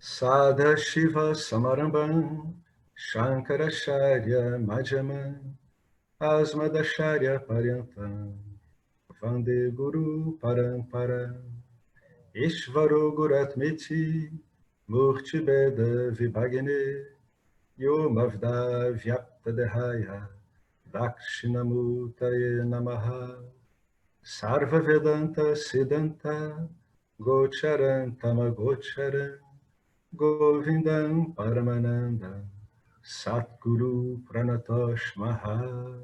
Sadashiva Samarambam Shankaracharya Madhyamam Asmadacharya Paryantam Vande Guru Parampara Ishvaro Guratmeti Murti Beda Vibhagne Yomavda Vyapta Dehaya Dakshinamutaye Namaha Sarva Vedanta Siddhanta Gocharantama Gocharam Govindam Paramananda Satguru Pranatosh Maha.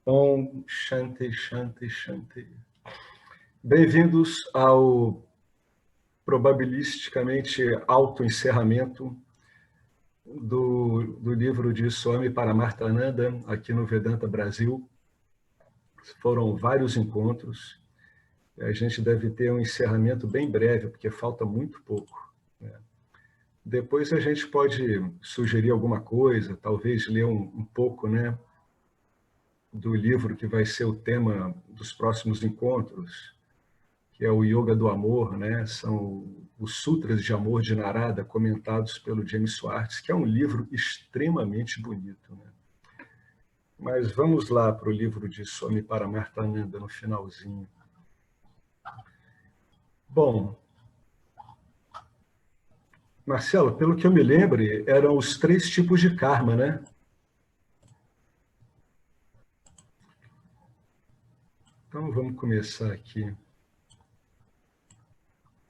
Om Shanti Shanti Shanti. Bem-vindos ao probabilisticamente auto-encerramento do livro de Swami Paramarthananda aqui no Vedanta Brasil. Foram vários encontros. A gente deve ter um encerramento bem breve, porque falta muito pouco. Depois a gente pode sugerir alguma coisa, talvez ler um pouco, né, do livro que vai ser o tema dos próximos encontros, que é o Yoga do Amor, né? São os Sutras de Amor de Narada, comentados pelo James Schwartz, que é um livro extremamente bonito, né? Mas vamos lá para o livro de Swami Paramarthananda no finalzinho. Bom, Marcelo, pelo que eu me lembre, eram os 3 tipos de karma, né? Então vamos começar aqui.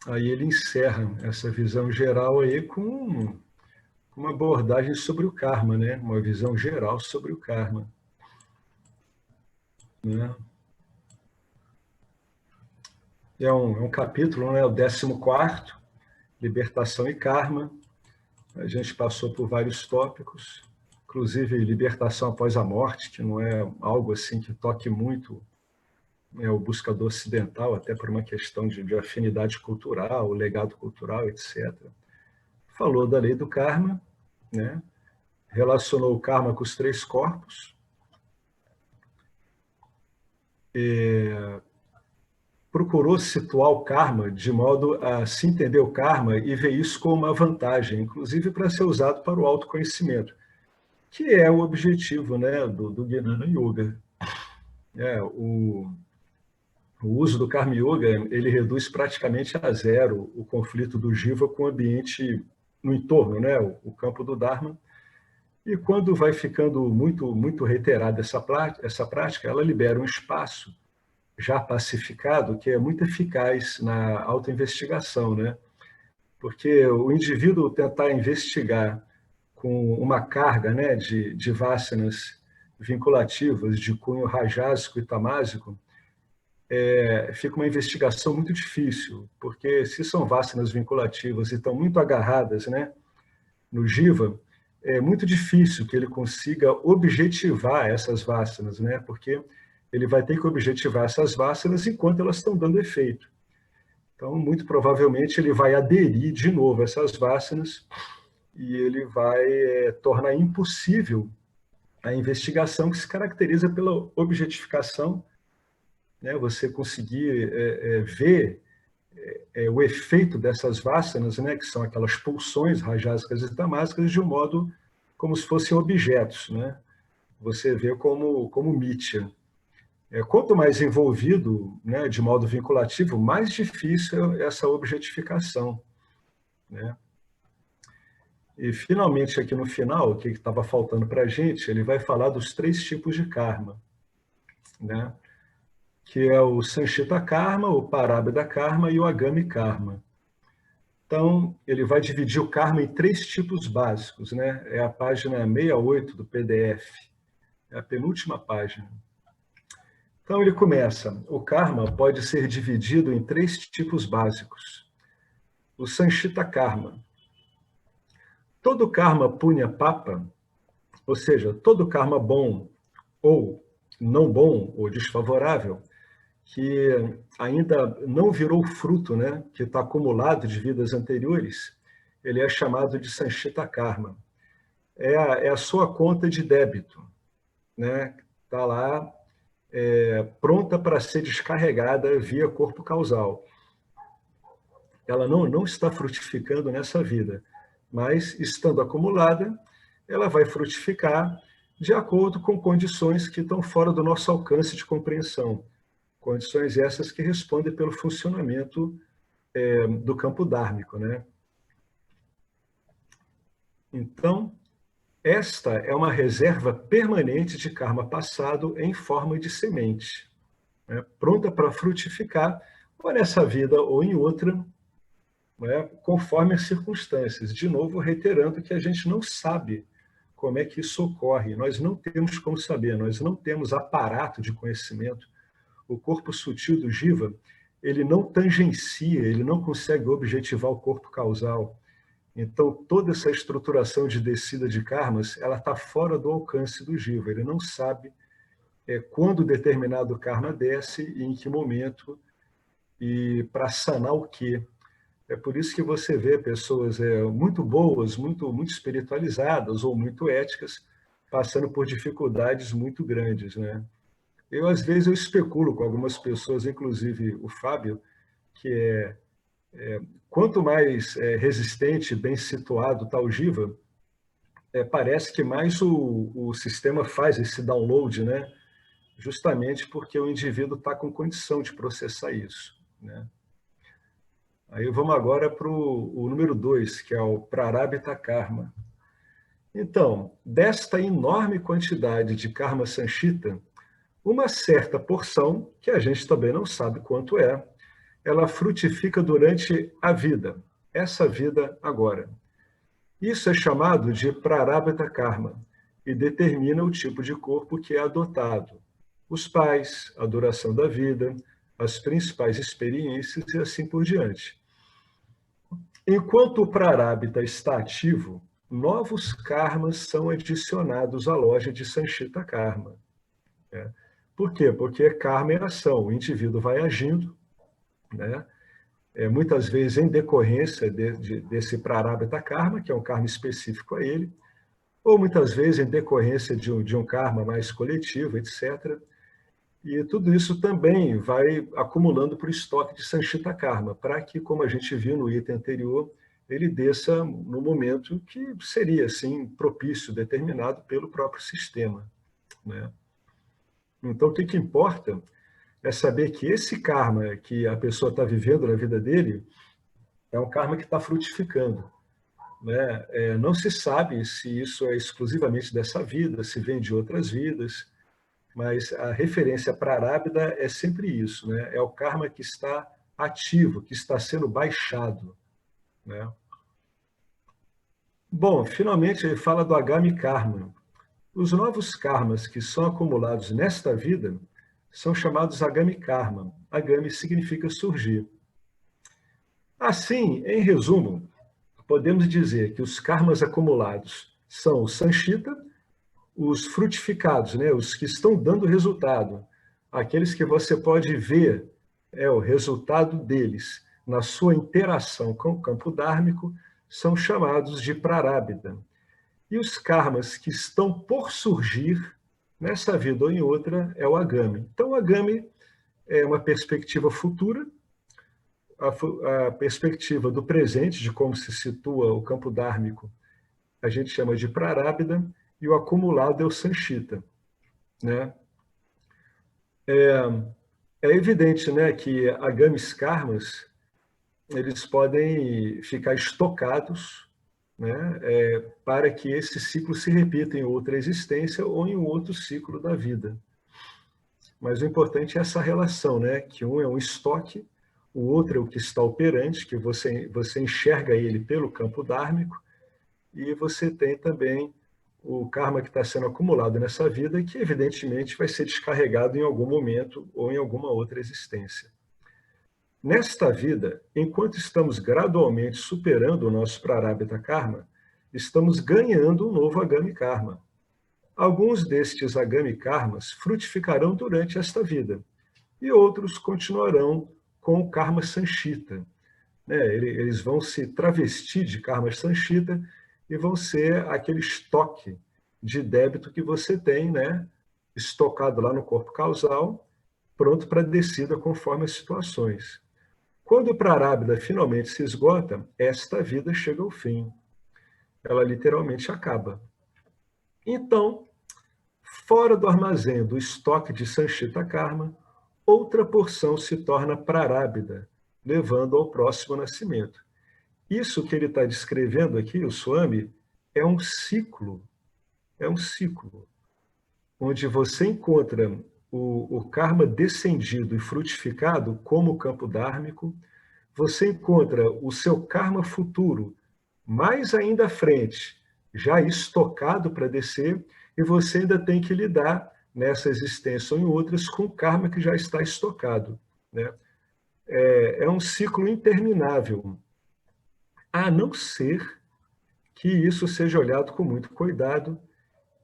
Aí ele encerra essa visão geral aí com uma abordagem sobre o karma, né? Uma visão geral sobre o karma, né? É um capítulo, né? O 14º, Libertação e Karma. A gente passou por vários tópicos, inclusive libertação após a morte, que não é algo assim que toque muito, né, o buscador ocidental, até por uma questão de afinidade cultural, legado cultural, etc. Falou da lei do karma, né? Relacionou o karma com os 3 corpos, procurou situar o karma de modo a se entender o karma e ver isso como uma vantagem, inclusive para ser usado para o autoconhecimento, que é o objetivo, né, do Jnana Yoga. O uso do Karma Yoga, ele reduz praticamente a zero o conflito do Jiva com o ambiente no entorno, né, o campo do Dharma. E quando vai ficando muito reiterada essa prática, ela libera um espaço já pacificado, que é muito eficaz na autoinvestigação, né? Porque o indivíduo tentar investigar com uma carga, né, de vasanas vinculativas de cunho rajásico e tamásico, fica uma investigação muito difícil, porque se são vasanas vinculativas e estão muito agarradas, né, no jiva, é muito difícil que ele consiga objetivar essas vasanas, né, porque ele vai ter que objetivar essas vasanas enquanto elas estão dando efeito. Então, muito provavelmente, ele vai aderir de novo a essas vasanas e ele vai tornar impossível a investigação, que se caracteriza pela objetificação, né? Você conseguir ver o efeito dessas vasanas, né? Que são aquelas pulsões rajásicas e tamásicas, de um modo como se fossem objetos, né? Você vê como mitya. Quanto mais envolvido, né, de modo vinculativo, mais difícil é essa objetificação, né? E, finalmente, aqui no final, o que estava faltando para a gente, ele vai falar dos 3 tipos de karma, né? Que é o Sanchita Karma, o Parabhida Karma e o Agami Karma. Então, ele vai dividir o karma em 3 tipos básicos, né? É a página 68 do PDF, é a penúltima página. Então, ele começa: o karma pode ser dividido em 3 tipos básicos. O Sanchita Karma. Todo karma punya papa, ou seja, todo karma bom ou não bom ou desfavorável, que ainda não virou fruto, né, que está acumulado de vidas anteriores, ele é chamado de Sanchita Karma. É a sua conta de débito, né? Está lá pronta para ser descarregada via corpo causal. ela não está frutificando nessa vida, mas estando acumulada, ela vai frutificar de acordo com condições que estão fora do nosso alcance de compreensão. Condições essas que respondem pelo funcionamento do campo dármico, né? Então, esta é uma reserva permanente de karma passado em forma de semente, né? Pronta para frutificar, ou nessa vida ou em outra, né? Conforme as circunstâncias. De novo, reiterando que a gente não sabe como é que isso ocorre, nós não temos como saber, nós não temos aparato de conhecimento. O corpo sutil do Jiva, ele não tangencia, ele não consegue objetivar o corpo causal. Então, toda essa estruturação de descida de karmas, ela está fora do alcance do Jiva. Ele não sabe quando determinado karma desce e em que momento e para sanar o quê. É por isso que você vê pessoas muito boas, muito espiritualizadas ou muito éticas, passando por dificuldades muito grandes, né? Às vezes, eu especulo com algumas pessoas, inclusive o Fábio, que quanto mais resistente, bem situado está o Jiva, parece que mais o sistema faz esse download, né? Justamente porque o indivíduo está com condição de processar isso, né? Aí vamos agora para o número 2, que é o Prarabdha Karma. Então, desta enorme quantidade de Karma Sanchita, uma certa porção, que a gente também não sabe quanto ela frutifica durante a vida, essa vida agora. Isso é chamado de Prarabdha Karma e determina o tipo de corpo que é adotado. Os pais, a duração da vida, as principais experiências e assim por diante. Enquanto o Prarabdha está ativo, novos karmas são adicionados à loja de Sanchita Karma. Por quê? Porque karma é ação, o indivíduo vai agindo, né? Muitas vezes em decorrência desse Prarabdha Karma, que é um karma específico a ele, ou muitas vezes em decorrência de um karma mais coletivo, etc. E tudo isso também vai acumulando para o estoque de Sanchita Karma, para que, como a gente viu no item anterior, ele desça no momento que seria, assim, propício, determinado pelo próprio sistema, né? Então, o que importa é saber que esse karma que a pessoa está vivendo na vida dele é um karma que está frutificando, né? Não se sabe se isso é exclusivamente dessa vida, se vem de outras vidas, mas a referência para Prarabdha é sempre isso, né? É o karma que está ativo, que está sendo baixado, né? Bom, finalmente ele fala do Agami Karma. Os novos karmas que são acumulados nesta vida são chamados Agami Karma. Agami significa surgir. Assim, em resumo, podemos dizer que os karmas acumulados são o Sanchita, os frutificados, né, os que estão dando resultado, aqueles que você pode ver o resultado deles na sua interação com o campo dármico, são chamados de Prarabdha. E os karmas que estão por surgir, nessa vida ou em outra, é o Agami. Então, o Agami é uma perspectiva futura, a perspectiva do presente, de como se situa o campo dármico, a gente chama de Prarabdha, e o acumulado é o Sanchita, né? É evidente, né, que agamis karmas, eles podem ficar estocados, né, para que esse ciclo se repita em outra existência ou em um outro ciclo da vida. Mas o importante é essa relação, né, que um é um estoque, o outro é o que está operante, que você enxerga ele pelo campo dármico, e você tem também o karma que está sendo acumulado nessa vida, que evidentemente vai ser descarregado em algum momento ou em alguma outra existência. Nesta vida, enquanto estamos gradualmente superando o nosso Prarabdha Karma, estamos ganhando um novo Agami Karma. Alguns destes Agami Karmas frutificarão durante esta vida, e outros continuarão com o Karma Sanchita, né? Eles vão se travestir de Karma Sanchita e vão ser aquele estoque de débito que você tem, né, estocado lá no corpo causal, pronto para descida conforme as situações. Quando o Prarabdha finalmente se esgota, esta vida chega ao fim. Ela literalmente acaba. Então, fora do armazém do estoque de Sanchita Karma, outra porção se torna Prarabdha, levando ao próximo nascimento. Isso que ele está descrevendo aqui, o Swami, é um ciclo, onde você encontra o karma descendido e frutificado como o campo dármico, você encontra o seu karma futuro mais ainda à frente, já estocado para descer, e você ainda tem que lidar nessa existência ou em outras com o karma que já está estocado, né? É um ciclo interminável, a não ser que isso seja olhado com muito cuidado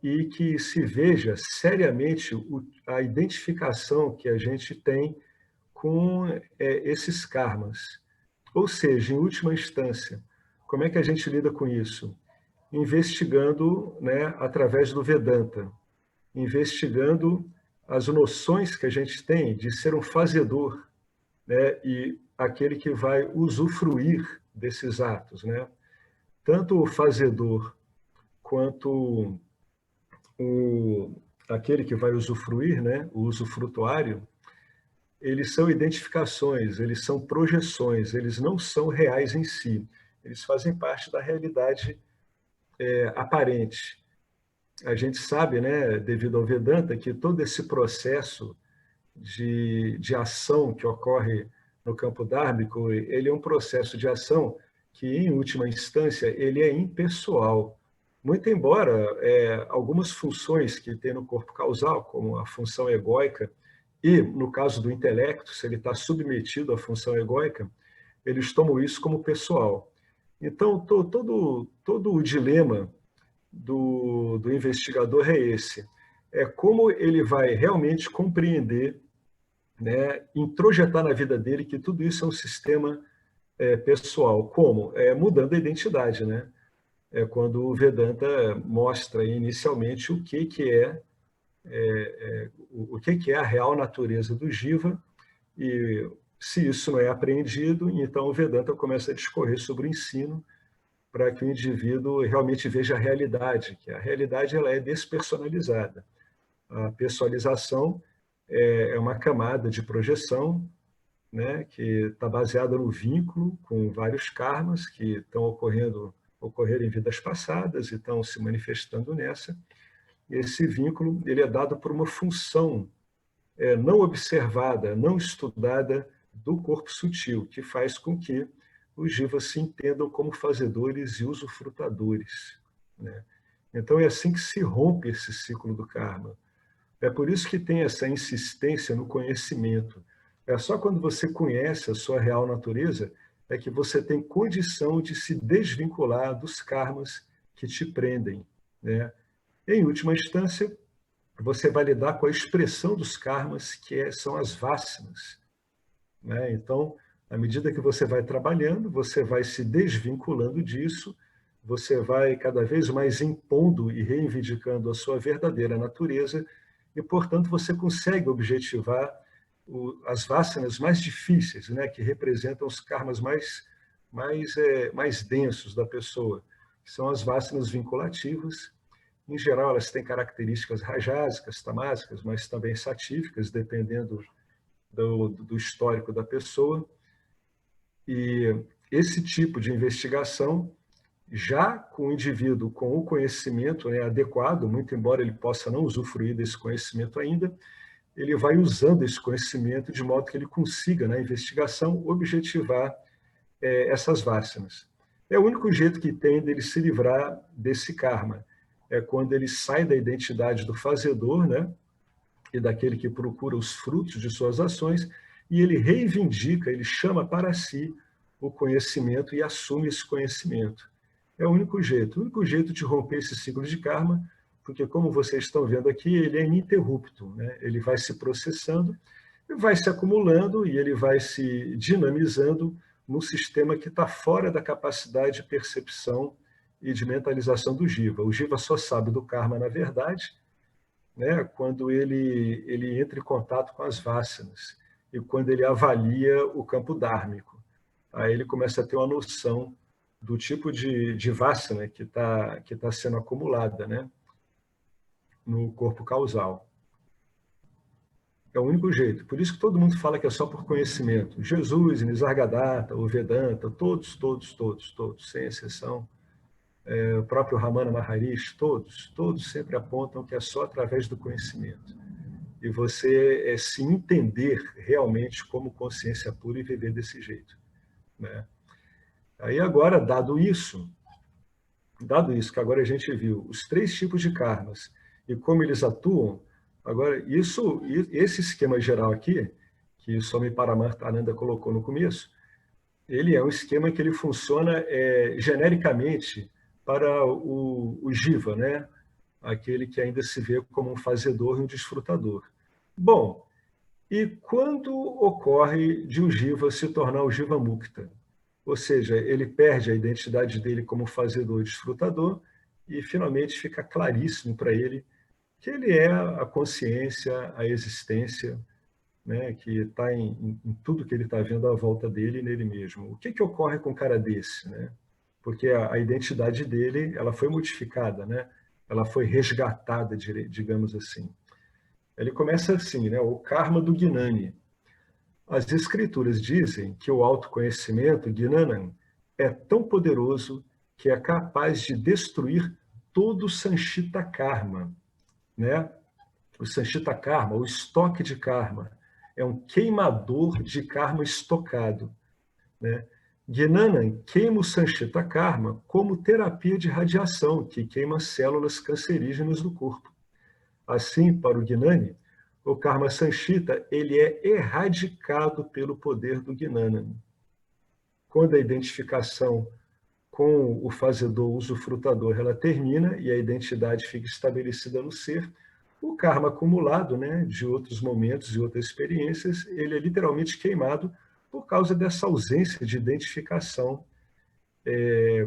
e que se veja seriamente a identificação que a gente tem com esses karmas. Ou seja, em última instância, como é que a gente lida com isso? Investigando, né, através do Vedanta, investigando as noções que a gente tem de ser um fazedor, né, e aquele que vai usufruir desses atos, né? Tanto o fazedor quanto aquele que vai usufruir, né, o usufrutuário, eles são identificações, eles são projeções, eles não são reais em si. Eles fazem parte da realidade aparente. A gente sabe, né, devido ao Vedanta, que todo esse processo de ação que ocorre no campo dármico, ele é um processo de ação que, em última instância, ele é impessoal. Muito embora algumas funções que tem no corpo causal, como a função egóica, e, no caso do intelecto, se ele está submetido à função egóica, eles tomam isso como pessoal. Então, todo o dilema do investigador é esse. É como ele vai realmente compreender, né, introjetar na vida dele que tudo isso é um sistema pessoal. Como? Mudando a identidade, né? É quando o Vedanta mostra inicialmente o que é a real natureza do Jiva, e se isso não é apreendido, então o Vedanta começa a discorrer sobre o ensino para que o indivíduo realmente veja a realidade, que a realidade ela é despersonalizada. A personalização é uma camada de projeção, né, que está baseada no vínculo com vários karmas que estão ocorreram em vidas passadas e estão se manifestando nessa. E esse vínculo ele é dado por uma função não observada, não estudada do corpo sutil, que faz com que os jivas se entendam como fazedores e usufrutadores, né? Então é assim que se rompe esse ciclo do karma. É por isso que tem essa insistência no conhecimento. É só quando você conhece a sua real natureza é que você tem condição de se desvincular dos karmas que te prendem, né? Em última instância, você vai lidar com a expressão dos karmas, que são as vasanas, né? Então, à medida que você vai trabalhando, você vai se desvinculando disso, você vai cada vez mais impondo e reivindicando a sua verdadeira natureza, e, portanto, você consegue objetivar as vasanas mais difíceis, né, que representam os karmas mais densos da pessoa, que são as vasanas vinculativas. Em geral, elas têm características rajásicas, tamásicas, mas também satívicas, dependendo do histórico da pessoa. E esse tipo de investigação, já com o indivíduo com o conhecimento, né, adequado, muito embora ele possa não usufruir desse conhecimento ainda, ele vai usando esse conhecimento de modo que ele consiga, na investigação, objetivar essas vasanas. É o único jeito que tem dele se livrar desse karma. É quando ele sai da identidade do fazedor, né, e daquele que procura os frutos de suas ações, e ele reivindica, ele chama para si o conhecimento e assume esse conhecimento. É o único jeito de romper esse ciclo de karma, porque, como vocês estão vendo aqui, ele é ininterrupto, né? Ele vai se processando, vai se acumulando e ele vai se dinamizando no sistema que está fora da capacidade de percepção e de mentalização do Jiva. O Jiva só sabe do karma, na verdade, né, quando ele entra em contato com as vasanas. e quando ele avalia o campo dármico. Aí ele começa a ter uma noção do tipo de vássana que tá sendo acumulada, né, no corpo causal. É o único jeito. Por isso que todo mundo fala que é só por conhecimento. Jesus, Nisargadatta, o Vedanta, todos, sem exceção, o próprio Ramana Maharishi, todos sempre apontam que é só através do conhecimento. E você se entender realmente como consciência pura e viver desse jeito, né? Aí agora, dado isso que agora a gente viu os 3 tipos de karmas e como eles atuam, agora esse esquema geral aqui, que o Swami Paramarthananda colocou no começo, ele é um esquema que ele funciona genericamente para o jiva, né? Aquele que ainda se vê como um fazedor e um desfrutador. Bom, e quando ocorre de um jiva se tornar o jiva mukta? Ou seja, ele perde a identidade dele como fazedor e desfrutador e finalmente fica claríssimo para ele que ele é a consciência, a existência, né, que está em tudo que ele está vendo à volta dele e nele mesmo. O que ocorre com um cara desse, né? Porque a identidade dele, ela foi modificada, né? Ela foi resgatada, digamos assim. Ele começa assim, né? O karma do Gnani. As escrituras dizem que o autoconhecimento, Gnanam, é tão poderoso que é capaz de destruir todo o Sanchita Karma, né? O Sanchita Karma, o estoque de karma, é um queimador de karma estocado, né? Gnanam queima o Sanchita Karma como terapia de radiação, que queima células cancerígenas do corpo. Assim, para o Gnani, o Karma Sanchita ele é erradicado pelo poder do Gnana. Quando a identificação com o fazedor, usufrutador, ela termina e a identidade fica estabelecida no ser, o karma acumulado, né, de outros momentos e outras experiências, ele é literalmente queimado por causa dessa ausência de identificação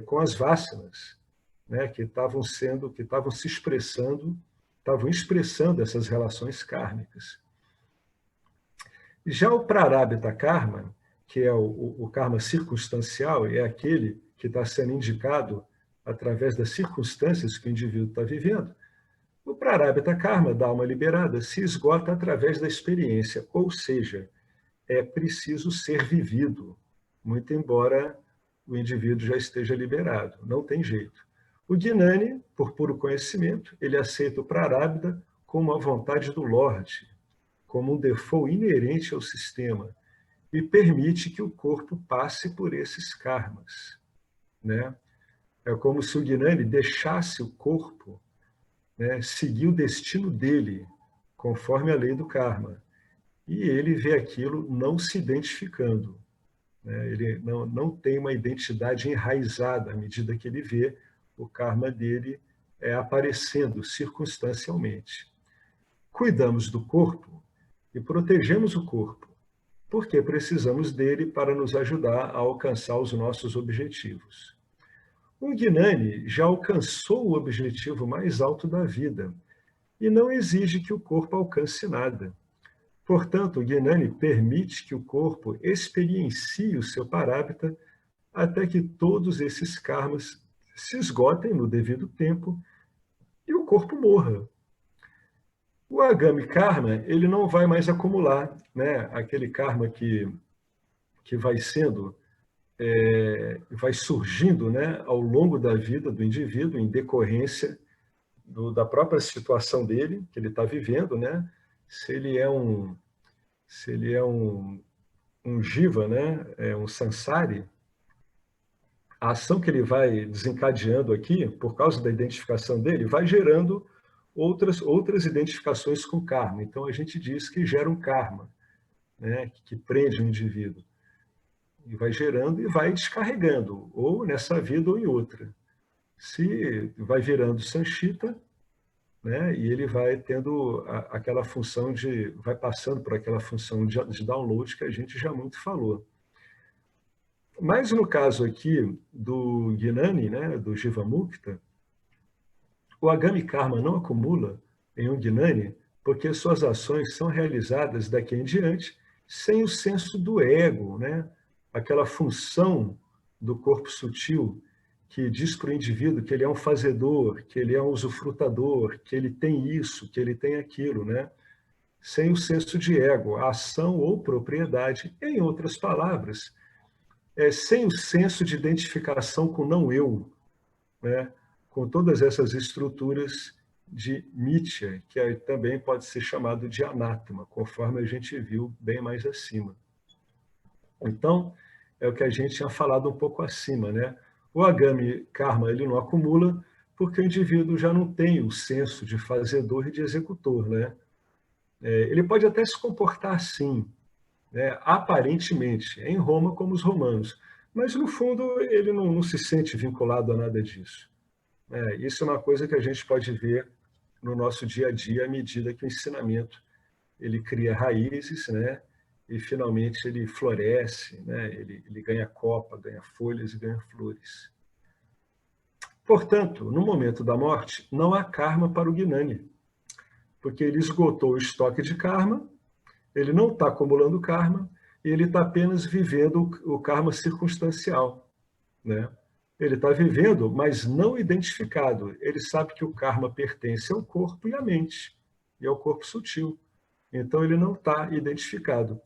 com as vássanas, né, que estavam se expressando, estavam expressando essas relações kármicas. Já o Prarabdha Karma, que é o karma circunstancial, é aquele que está sendo indicado através das circunstâncias que o indivíduo está vivendo. O Prarabdha Karma, da alma liberada, se esgota através da experiência, ou seja, é preciso ser vivido, muito embora o indivíduo já esteja liberado, não tem jeito. O Gnani, por puro conhecimento, ele aceita o Prarabdha como a vontade do Lorde, como um default inerente ao sistema, e permite que o corpo passe por esses karmas, né? É como se o Gnani deixasse o corpo, né, seguir o destino dele, conforme a lei do karma. E ele vê aquilo não se identificando, né? Ele não tem uma identidade enraizada à medida que ele vê o karma dele aparecendo circunstancialmente. Cuidamos do corpo e protegemos o corpo, porque precisamos dele para nos ajudar a alcançar os nossos objetivos. O Gnani já alcançou o objetivo mais alto da vida e não exige que o corpo alcance nada. Portanto, o Gnani permite que o corpo experiencie o seu parabita até que todos esses karmas se esgotem no devido tempo e o corpo morra. O Agami Karma, ele não vai mais acumular, né, aquele karma que vai sendo, vai surgindo, né, ao longo da vida do indivíduo, em decorrência da própria situação dele, que ele está vivendo, né? Se ele é um jiva, né, um sansari, a ação que ele vai desencadeando aqui, por causa da identificação dele, vai gerando outras identificações com karma. Então, a gente diz que gera um karma, né, que prende o indivíduo. E vai gerando e vai descarregando, ou nessa vida ou em outra. Se vai virando sanchita, né, e ele vai tendo aquela função vai passando por aquela função de download que a gente já muito falou. Mas no caso aqui do Gnani, né, do Jivamukta, o Agami Karma não acumula em um Gnani porque suas ações são realizadas daqui em diante sem o senso do ego, né? Aquela função do corpo sutil que diz para o indivíduo que ele é um fazedor, que ele é um usufrutador, que ele tem isso, que ele tem aquilo, né? Sem o senso de ego, ação ou propriedade. Em outras palavras, sem o senso de identificação com não eu, né? Com todas essas estruturas de Nietzsche, que também pode ser chamado de anátema, conforme a gente viu bem mais acima. Então, é o que a gente tinha falado um pouco acima, né? O Agami Karma ele não acumula porque o indivíduo já não tem o senso de fazedor e de executor, né? Ele pode até se comportar assim, né? Aparentemente, em Roma como os romanos, mas no fundo ele não se sente vinculado a nada disso. Isso é uma coisa que a gente pode ver no nosso dia a dia à medida que o ensinamento ele cria raízes, né? E finalmente ele floresce, né? Ele ganha copa, ganha folhas e ganha flores. Portanto, no momento da morte, não há karma para o Gnani, porque ele esgotou o estoque de karma, ele não está acumulando karma, e ele está apenas vivendo o karma circunstancial, né? Ele está vivendo, mas não identificado. Ele sabe que o karma pertence ao corpo e à mente, e ao corpo sutil. Então, ele não está identificado.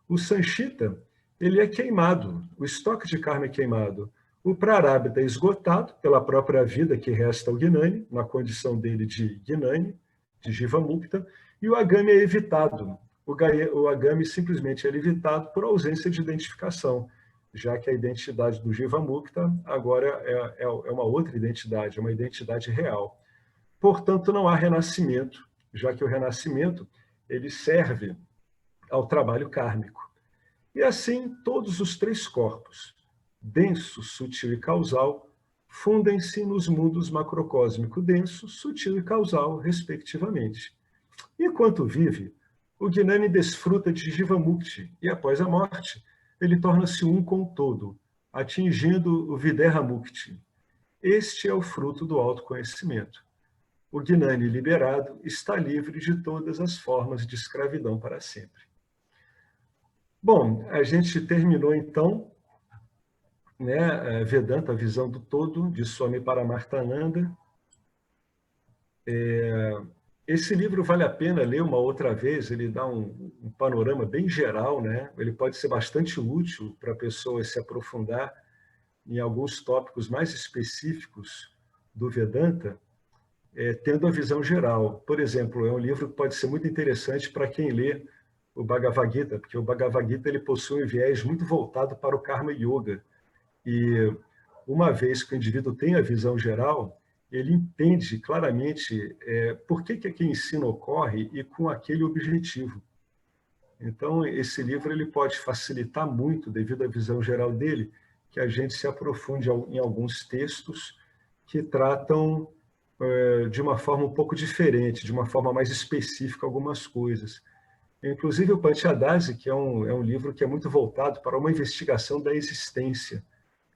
O Sanchita, ele é queimado, o estoque de karma é queimado. O Prarabdha é esgotado pela própria vida que resta ao Gnani, na condição dele de Gnani, de Jiva Mukta, e o Agami é evitado. O Agami simplesmente é evitado por ausência de identificação, já que a identidade do Jiva Mukta agora é uma outra identidade, é uma identidade real. Portanto, não há renascimento, já que o renascimento ele serve ao trabalho kármico. E assim, todos os três corpos, denso, sutil e causal, fundem-se nos mundos macrocósmico denso, sutil e causal, respectivamente. Enquanto vive, o Gnani desfruta de Jivamukti e, após a morte, ele torna-se um com o todo, atingindo o Videhamukti. Este é o fruto do autoconhecimento. O Gnani liberado está livre de todas as formas de escravidão para sempre. Bom, a gente terminou então, né, Vedanta, a visão do todo, de Swami Paramarthananda. Esse livro vale a pena ler uma outra vez, ele dá um panorama bem geral, né? Ele pode ser bastante útil para a pessoa se aprofundar em alguns tópicos mais específicos do Vedanta, tendo a visão geral. Por exemplo, é um livro que pode ser muito interessante para quem lê o Bhagavad Gita, porque o Bhagavad Gita ele possui um viés muito voltado para o Karma Yoga. E uma vez que o indivíduo tem a visão geral, ele entende claramente por que aquele ensino ocorre e com aquele objetivo. Então, esse livro ele pode facilitar muito, devido à visão geral dele, que a gente se aprofunde em alguns textos que tratam de uma forma um pouco diferente, de uma forma mais específica algumas coisas. Inclusive o Panchadasi, que é um livro que é muito voltado para uma investigação da existência.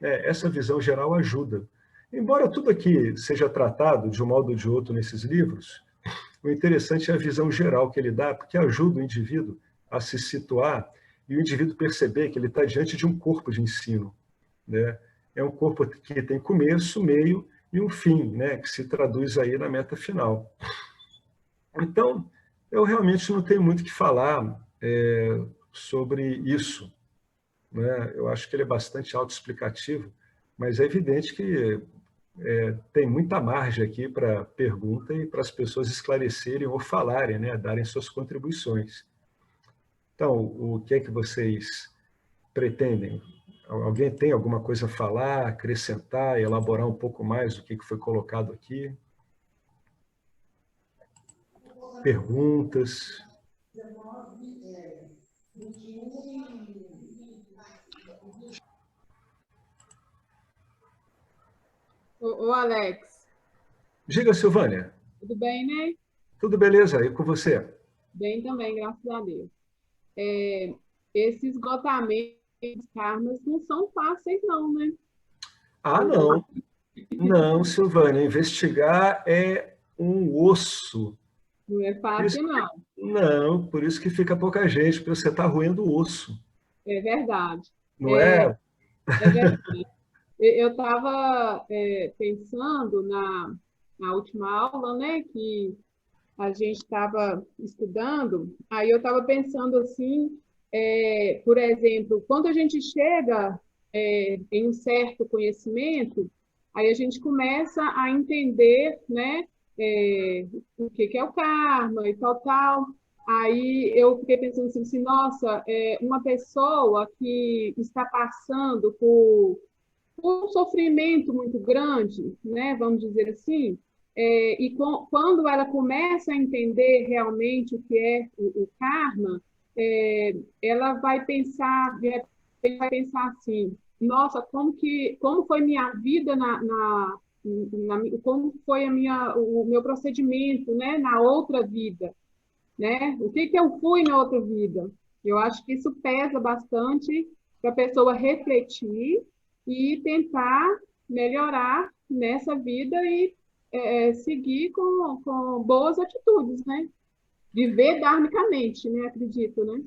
Essa visão geral ajuda. Embora tudo aqui seja tratado de um modo ou de outro nesses livros, o interessante é a visão geral que ele dá, porque ajuda o indivíduo a se situar e o indivíduo perceber que ele está diante de um corpo de ensino, né? É um corpo que tem começo, meio e um fim, né? Que se traduz aí na meta final. Então, eu realmente não tenho muito o que falar sobre isso, né? Eu acho que ele é bastante autoexplicativo, mas é evidente que tem muita margem aqui para pergunta e para as pessoas esclarecerem ou falarem, né? Darem suas contribuições. Então, o que é que vocês pretendem? Alguém tem alguma coisa a falar, acrescentar, elaborar um pouco mais do que foi colocado aqui? Perguntas? Ô, Alex. Diga, Silvânia. Tudo bem, né? Tudo beleza? E com você? Bem também, graças a Deus. Esse esgotamento dos karmas não são fáceis, não, né? Ah, não. Não, Silvânia. Investigar é um osso Não é Isso, fácil, não. não, por isso que fica pouca gente, porque você está roendo o osso, É verdade. não É, é? é verdade. Eu estava pensando na última aula, né, que a gente estava estudando, aí eu estava pensando assim, por exemplo, quando a gente chega em um certo conhecimento, aí a gente começa a entender, né, o que que é o karma e tal, tal. Aí eu fiquei pensando assim, nossa, uma pessoa que está passando por um sofrimento muito grande, né, vamos dizer assim, quando ela começa a entender realmente o que é o karma, ela vai pensar, de repente, vai pensar assim, nossa, como foi minha vida como foi o meu procedimento, né, na outra vida, né? O que que eu fui na outra vida? Eu acho que isso pesa bastante para a pessoa refletir e tentar melhorar nessa vida e seguir com boas atitudes, né? Viver dharmicamente, né? Acredito, né?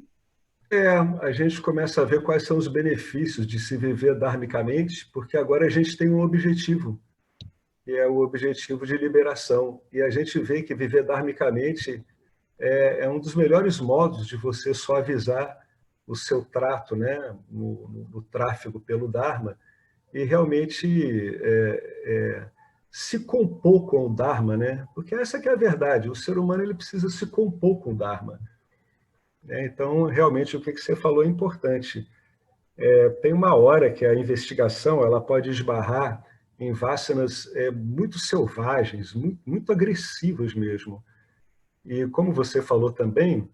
É, a gente começa a ver quais são os benefícios de se viver dharmicamente, porque agora a gente tem um objetivo, que é o objetivo de liberação. E a gente vê que viver dharmicamente é um dos melhores modos de você suavizar o seu trato, né, no tráfego pelo Dharma, e realmente se compor com o Dharma, né? Porque essa que é a verdade, o ser humano ele precisa se compor com o Dharma. Né? Então, realmente, o que você falou é importante. Tem uma hora que a investigação ela pode esbarrar em vasanas muito selvagens, muito agressivas mesmo. E como você falou também,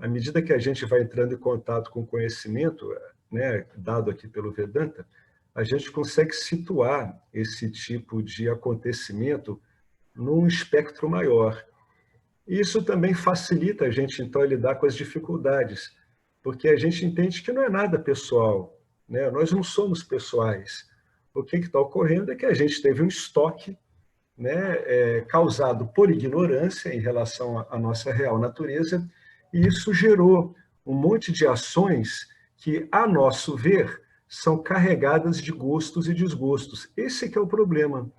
à medida que a gente vai entrando em contato com o conhecimento, né, dado aqui pelo Vedanta, a gente consegue situar esse tipo de acontecimento num espectro maior. E isso também facilita a gente, então, a lidar com as dificuldades, porque a gente entende que não é nada pessoal, né? Nós não somos pessoais. O que está ocorrendo é que a gente teve um estoque, né, causado por ignorância em relação à nossa real natureza, e isso gerou um monte de ações que, a nosso ver, são carregadas de gostos e desgostos. Esse que é o problema.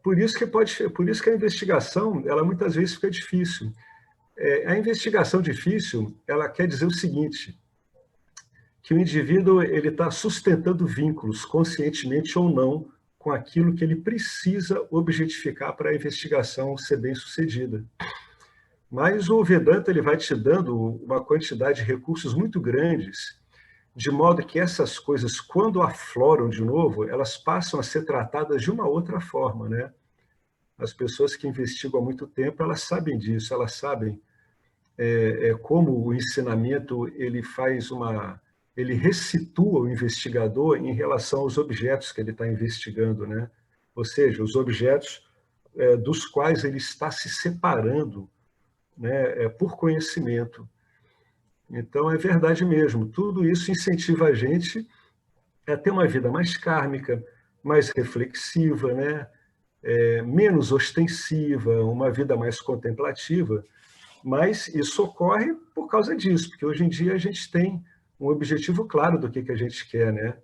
Por isso que a investigação, ela muitas vezes fica difícil. A investigação difícil, ela quer dizer o seguinte, que o indivíduo ele está sustentando vínculos, conscientemente ou não, com aquilo que ele precisa objetificar para a investigação ser bem sucedida. Mas o Vedanta ele vai te dando uma quantidade de recursos muito grandes, de modo que essas coisas, quando afloram de novo, elas passam a ser tratadas de uma outra forma, né? As pessoas que investigam há muito tempo, elas sabem disso, elas sabem como o ensinamento ele ressitua o investigador em relação aos objetos que ele está investigando, né? Ou seja, os objetos dos quais ele está se separando, né, por conhecimento. Então, é verdade mesmo, tudo isso incentiva a gente a ter uma vida mais kármica, mais reflexiva, né? Menos ostensiva, uma vida mais contemplativa, mas isso ocorre por causa disso, porque hoje em dia a gente tem um objetivo claro do que a gente quer, né?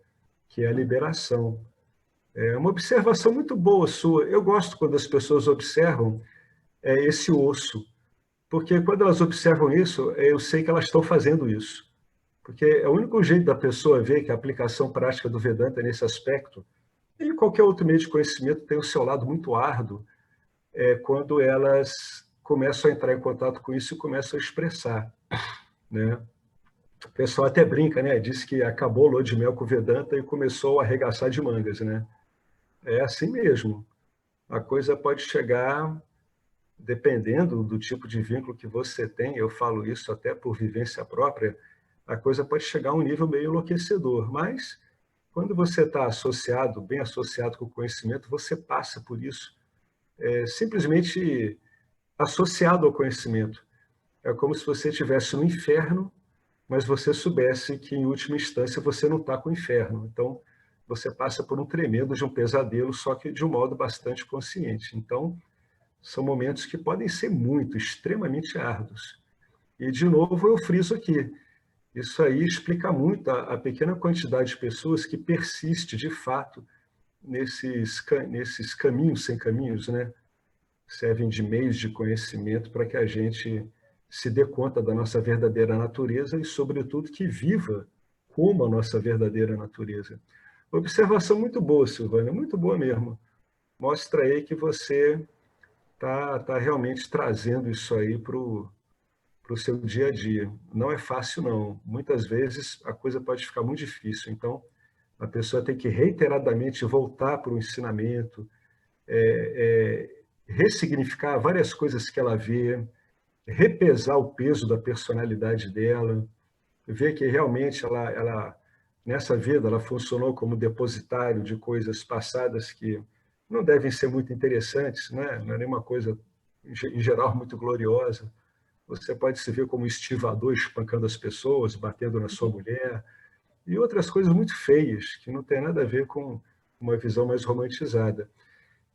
Que é a liberação. É uma observação muito boa sua. Eu gosto quando as pessoas observam esse osso, porque quando elas observam isso, eu sei que elas estão fazendo isso. Porque é o único jeito da pessoa ver que a aplicação prática do Vedanta nesse aspecto, e qualquer outro meio de conhecimento tem o seu lado muito árduo, quando elas começam a entrar em contato com isso e começam a expressar, né? O pessoal até brinca, né? Diz que acabou o lua de mel com o Vedanta e começou a arregaçar de mangas, né? É assim mesmo. A coisa pode chegar, dependendo do tipo de vínculo que você tem, eu falo isso até por vivência própria, a coisa pode chegar a um nível meio enlouquecedor, mas quando você está associado, bem associado com o conhecimento, você passa por isso, simplesmente associado ao conhecimento. É como se você estivesse no inferno, mas você soubesse que, em última instância, você não está com o inferno. Então, você passa por um tremendo de um pesadelo, só que de um modo bastante consciente. Então, são momentos que podem ser extremamente árduos. E, de novo, eu friso aqui, isso aí explica muito a pequena quantidade de pessoas que persiste, de fato, nesses caminhos sem caminhos, né? Servem de meios de conhecimento para que a gente se dê conta da nossa verdadeira natureza e, sobretudo, que viva como a nossa verdadeira natureza. Observação muito boa, Silvânia, muito boa mesmo. Mostra aí que você está realmente trazendo isso aí para o seu dia a dia. Não é fácil, não. Muitas vezes a coisa pode ficar muito difícil. Então, a pessoa tem que reiteradamente voltar para o ensinamento, ressignificar várias coisas que ela vê, repesar o peso da personalidade dela, ver que realmente ela nessa vida, ela funcionou como depositário de coisas passadas que não devem ser muito interessantes, né? Não é nenhuma coisa, em geral, muito gloriosa. Você pode se ver como estivador espancando as pessoas, batendo na sua mulher, e outras coisas muito feias, que não tem nada a ver com uma visão mais romantizada.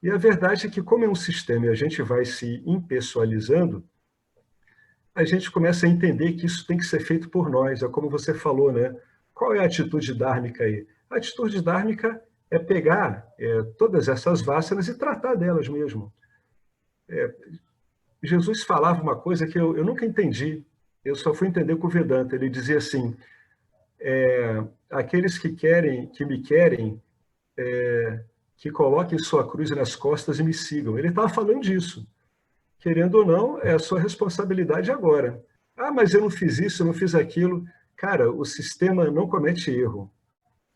E a verdade é que, como é um sistema e a gente vai se impessoalizando, a gente começa a entender que isso tem que ser feito por nós. É como você falou, né? Qual é a atitude dármica aí? A atitude dármica é pegar todas essas vássanas e tratar delas mesmo. Jesus falava uma coisa que eu nunca entendi, eu só fui entender com o Vedanta. Ele dizia assim, aqueles que me querem, que coloquem sua cruz nas costas e me sigam. Ele estava falando disso. Querendo ou não, é a sua responsabilidade agora. Ah, mas eu não fiz isso, eu não fiz aquilo. Cara, o sistema não comete erro.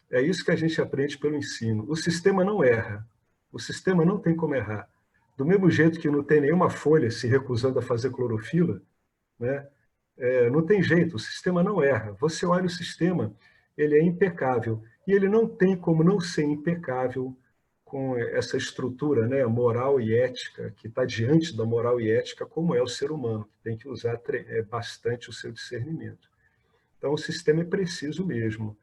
É isso que a gente aprende pelo ensino. O sistema não erra. O sistema não tem como errar. Do mesmo jeito que não tem nenhuma folha se recusando a fazer clorofila, né? Não tem jeito, o sistema não erra. Você olha o sistema, ele é impecável. E ele não tem como não ser impecável com essa estrutura, né, moral e ética, que está diante da moral e ética, como é o ser humano, que tem que usar bastante o seu discernimento. Então, o sistema é preciso mesmo.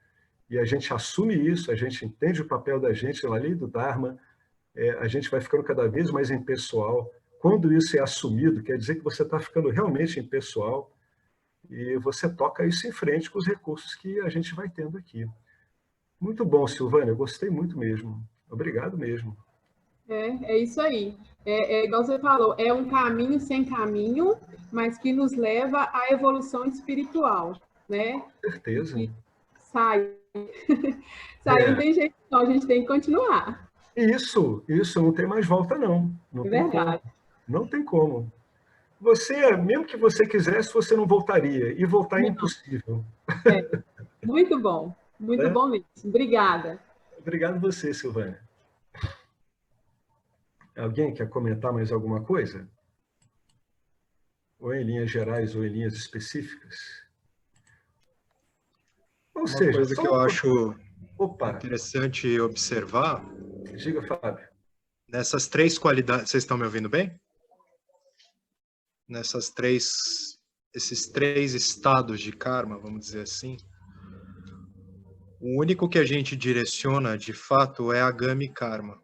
E a gente assume isso, a gente entende o papel da gente na lei do Dharma, a gente vai ficando cada vez mais impessoal. Quando isso é assumido, quer dizer que você está ficando realmente impessoal e você toca isso em frente com os recursos que a gente vai tendo aqui. Muito bom, Silvânia, eu gostei muito mesmo. Obrigado mesmo. É isso aí. Igual você falou, é um caminho sem caminho, mas que nos leva à evolução espiritual, né? Com certeza. E sai. Sai, não tem jeito não, a gente tem que continuar. Isso, não tem mais volta, não. Não É tem verdade. como. Não tem como. Você, mesmo que você quisesse, você não voltaria. E voltar é impossível. Muito bom mesmo. Obrigada. Obrigado você, Silvânia. Alguém quer comentar mais alguma coisa? Ou em linhas gerais ou em linhas específicas? Ou uma seja, coisa que eu acho Opa, interessante observar, diga, Fábio. nessas três qualidades, vocês estão me ouvindo bem? Esses três estados de karma, vamos dizer assim, o único que a gente direciona, de fato, é Agami Karma.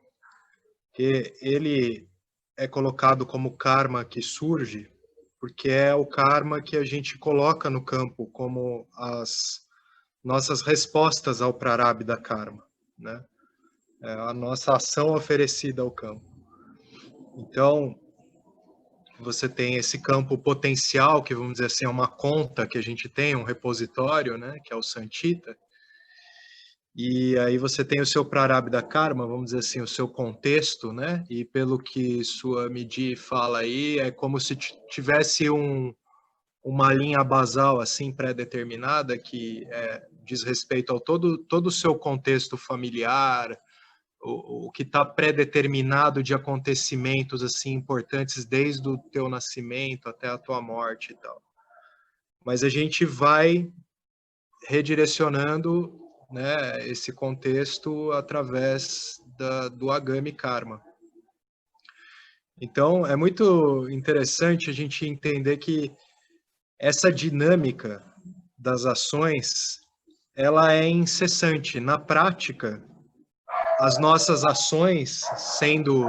Que ele é colocado como karma que surge, porque é o karma que a gente coloca no campo como as nossas respostas ao Prarabdha Karma, né? É a nossa ação oferecida ao campo. Então, você tem esse campo potencial, que vamos dizer assim, é uma conta que a gente tem, um repositório, né, que é o Santita, e aí você tem o seu Prarabdha Karma, vamos dizer assim, o seu contexto, né, e pelo que Swamiji fala aí, é como se tivesse uma linha basal, assim, pré-determinada, que diz respeito ao todo o seu contexto familiar, o que está pré-determinado de acontecimentos assim importantes desde o teu nascimento até a tua morte e tal. Mas a gente vai redirecionando, né, esse contexto através do Agami Karma. Então, é muito interessante a gente entender que essa dinâmica das ações, ela é incessante. Na prática, as nossas ações, sendo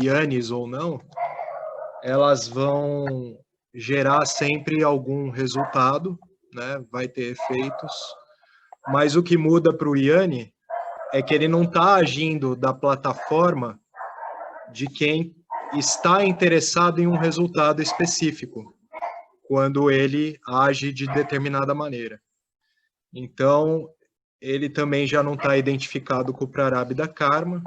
ianes ou não, elas vão gerar sempre algum resultado, né? Vai ter efeitos, mas o que muda para o Yanni é que ele não está agindo da plataforma de quem está interessado em um resultado específico, quando ele age de determinada maneira. Então, ele também já não está identificado com o Prarabdha Karma.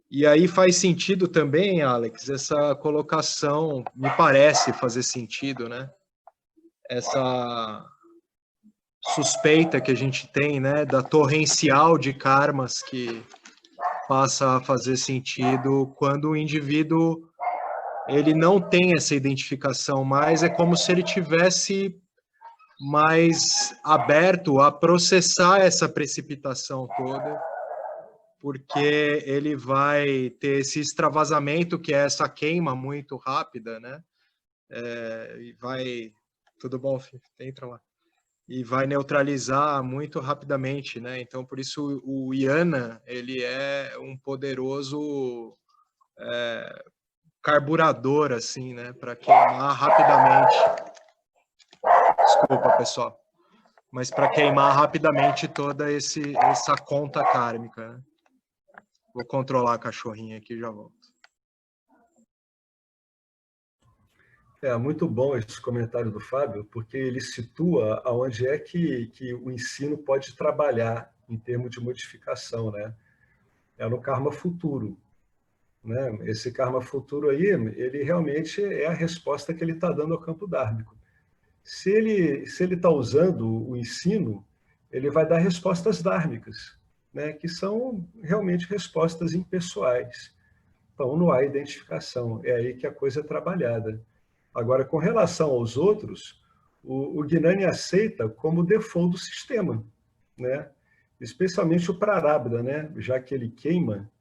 E aí faz sentido também, Alex, essa colocação, me parece fazer sentido, né? Essa suspeita que a gente tem, né, da torrencial de karmas que passa a fazer sentido quando o indivíduo ele não tem essa identificação mais, é como se ele tivesse mais aberto a processar essa precipitação toda, porque ele vai ter esse extravasamento, que é essa queima muito rápida, né? E vai... Tudo bom, filho? Entra lá. E vai neutralizar muito rapidamente, né? Então, por isso, o Yana, ele é um poderoso carburador, assim, né? Para queimar rapidamente. Desculpa, pessoal. Mas para queimar rapidamente toda essa conta kármica, né? Vou controlar a cachorrinha aqui e já volto. Muito bom esse comentário do Fábio, porque ele situa aonde é que o ensino pode trabalhar em termos de modificação, né? É no karma futuro, né? Esse karma futuro aí, ele realmente é a resposta que ele está dando ao campo dármico. Se ele está usando o ensino, ele vai dar respostas dármicas, né? Que são realmente respostas impessoais. Então, não há identificação. É aí que a coisa é trabalhada. Agora, com relação aos outros, o Gnani aceita como default do sistema, né? Especialmente o Prarabdha, né? Já que ele queima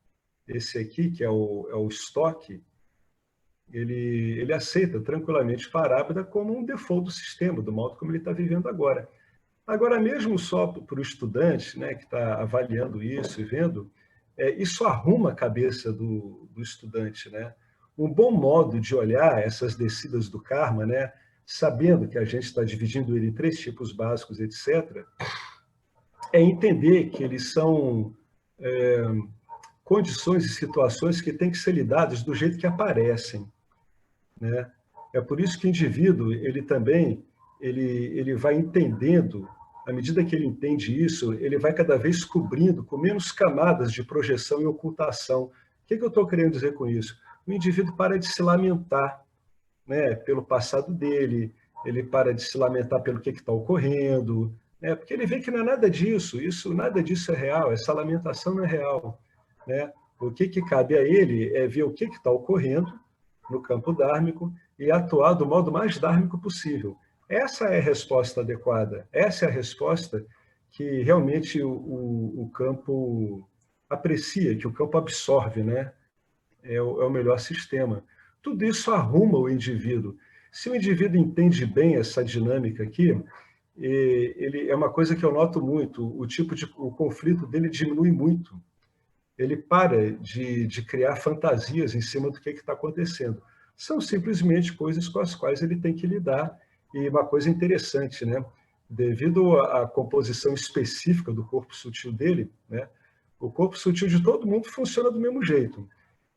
esse aqui, que é o estoque, ele aceita tranquilamente o Prarabdha como um default do sistema, do modo como ele está vivendo agora. Agora, mesmo só para o estudante, né, que está avaliando isso e vendo, isso arruma a cabeça do estudante, né? Um bom modo de olhar essas descidas do karma, né, sabendo que a gente está dividindo ele em 3 tipos básicos, etc., é entender que eles são condições e situações que têm que ser lidadas do jeito que aparecem, né? É por isso que o indivíduo, ele também, ele vai entendendo, à medida que ele entende isso, ele vai cada vez cobrindo com menos camadas de projeção e ocultação. O que eu estou querendo dizer com isso? O indivíduo para de se lamentar, né, pelo passado dele, ele para de se lamentar pelo que está ocorrendo, né, porque ele vê que não é nada disso, nada disso é real, essa lamentação não é real, né? O que cabe a ele é ver o que está ocorrendo no campo dármico e atuar do modo mais dármico possível. Essa é a resposta adequada, essa é a resposta que realmente o campo aprecia, que o campo absorve, né? É o melhor sistema. Tudo isso arruma o indivíduo. Se o indivíduo entende bem essa dinâmica aqui, ele é uma coisa que eu noto muito, o conflito dele diminui muito. Ele para de criar fantasias em cima do que está acontecendo. São simplesmente coisas com as quais ele tem que lidar. E uma coisa interessante, né? Devido à composição específica do corpo sutil dele, né? O corpo sutil de todo mundo funciona do mesmo jeito.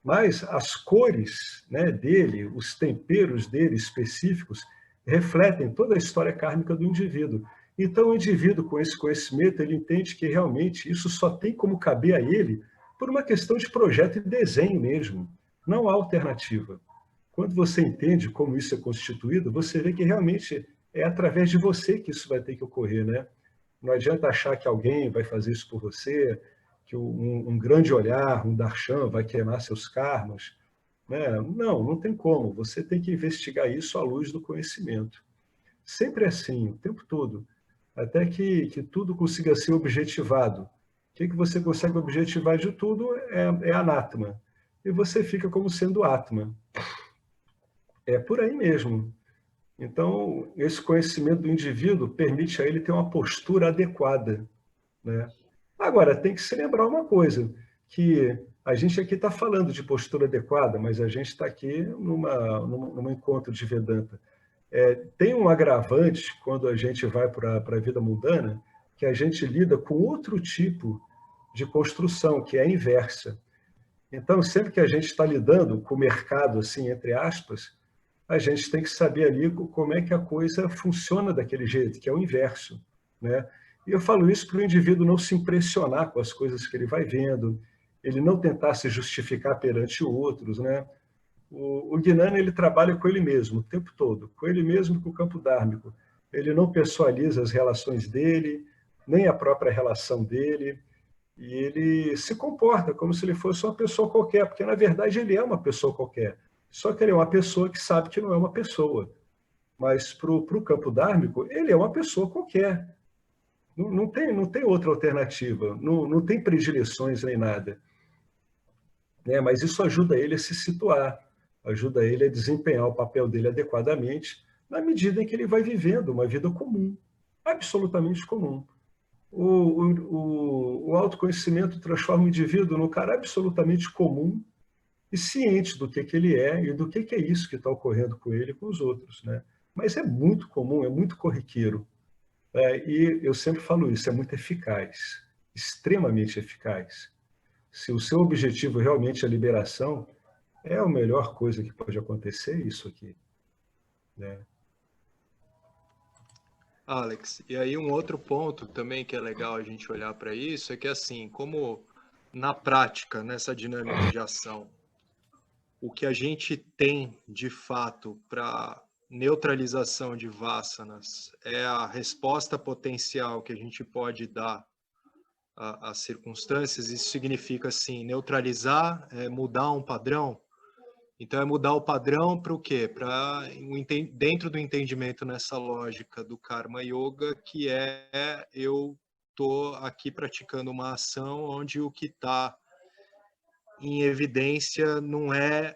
Mas as cores, né, dele, os temperos dele específicos, refletem toda a história kármica do indivíduo. Então, o indivíduo, com esse conhecimento, ele entende que realmente isso só tem como caber a ele por uma questão de projeto e desenho mesmo. Não há alternativa. Quando você entende como isso é constituído, você vê que realmente é através de você que isso vai ter que ocorrer, né? Não adianta achar que alguém vai fazer isso por você, que um grande olhar, um darshan vai queimar seus karmas, né? Não tem como. Você tem que investigar isso à luz do conhecimento. Sempre assim, o tempo todo. Até que tudo consiga ser objetivado. O que você consegue objetivar de tudo é anátema. E você fica como sendo Atma. É por aí mesmo. Então, esse conhecimento do indivíduo permite a ele ter uma postura adequada, né? Agora, tem que se lembrar uma coisa, que A gente aqui está falando de postura adequada, mas a gente está aqui num encontro de Vedanta. Tem um agravante quando a gente vai para a vida mundana, que a gente lida com outro tipo de construção, que é a inversa. Então, sempre que a gente está lidando com o mercado, assim, entre aspas, a gente tem que saber ali como é que a coisa funciona daquele jeito, que é o inverso, né? E eu falo isso para o indivíduo não se impressionar com as coisas que ele vai vendo, ele não tentar se justificar perante outros, né? O Gnana, ele trabalha com ele mesmo o tempo todo, com ele mesmo e com o campo dármico. Ele não pessoaliza as relações dele, nem a própria relação dele, e ele se comporta como se ele fosse uma pessoa qualquer, porque, na verdade, ele é uma pessoa qualquer. Só que ele é uma pessoa que sabe que não é uma pessoa. Mas, para o campo dármico, ele é uma pessoa qualquer. Não tem outra alternativa, não tem predileções nem nada. Né? Mas isso ajuda ele a se situar, ajuda ele a desempenhar o papel dele adequadamente, na medida em que ele vai vivendo uma vida comum, absolutamente comum. O autoconhecimento transforma o indivíduo num cara absolutamente comum e ciente do que ele é e do que é isso que está ocorrendo com ele e com os outros, né? Mas é muito comum, é muito corriqueiro. E eu sempre falo isso, é muito eficaz, extremamente eficaz. Se o seu objetivo realmente é a liberação, é a melhor coisa que pode acontecer isso aqui, né? Alex, e aí um outro ponto também que é legal a gente olhar para isso é que, assim, como na prática, nessa dinâmica de ação, o que a gente tem de fato para neutralização de vassanas é a resposta potencial que a gente pode dar às circunstâncias. Isso significa, assim, neutralizar, mudar um padrão. Então, é mudar o padrão para o quê? Para dentro do entendimento nessa lógica do Karma Yoga, que eu estou aqui praticando uma ação onde o que está em evidência não é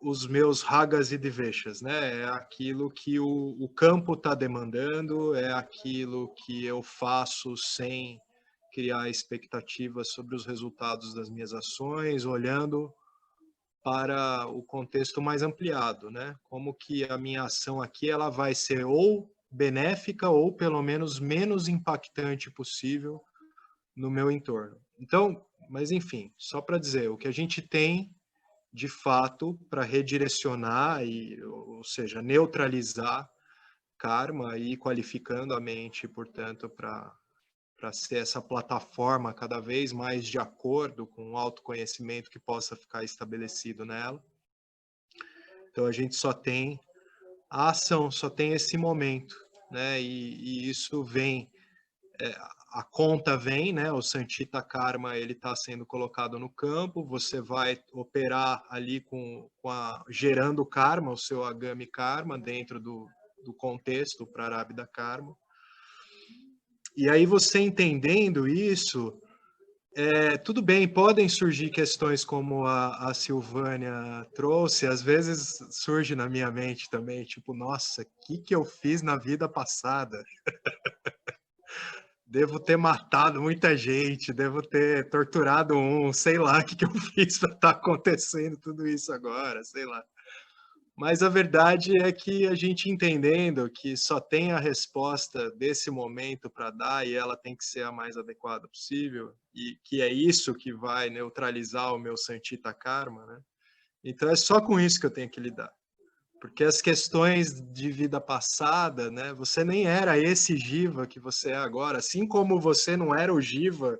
os meus ragas e dveshas, né? É aquilo que o campo está demandando, é aquilo que eu faço sem criar expectativas sobre os resultados das minhas ações, olhando para o contexto mais ampliado, né? Como que a minha ação aqui ela vai ser ou benéfica ou pelo menos menos impactante possível no meu entorno. Então, mas enfim, só para dizer, o que a gente tem de fato para redirecionar ou seja, neutralizar karma e qualificando a mente, portanto, para ser essa plataforma cada vez mais de acordo com o autoconhecimento que possa ficar estabelecido nela. Então a gente só tem a ação, só tem esse momento, né? E isso vem, a conta vem, né? O Sanchita Karma ele está sendo colocado no campo. Você vai operar ali gerando karma, o seu Agami Karma dentro do contexto Prarabdha Karma. E aí você entendendo isso, tudo bem, podem surgir questões como a Silvânia trouxe, às vezes surge na minha mente também, tipo, nossa, o que eu fiz na vida passada? Devo ter matado muita gente, devo ter torturado sei lá o que eu fiz para estar acontecendo tudo isso agora, sei lá. Mas a verdade é que a gente entendendo que só tem a resposta desse momento para dar e ela tem que ser a mais adequada possível, e que é isso que vai neutralizar o meu Sanchita Karma, né? Então é só com isso que eu tenho que lidar. Porque as questões de vida passada, né? Você nem era esse Jiva que você é agora, assim como você não era o Jiva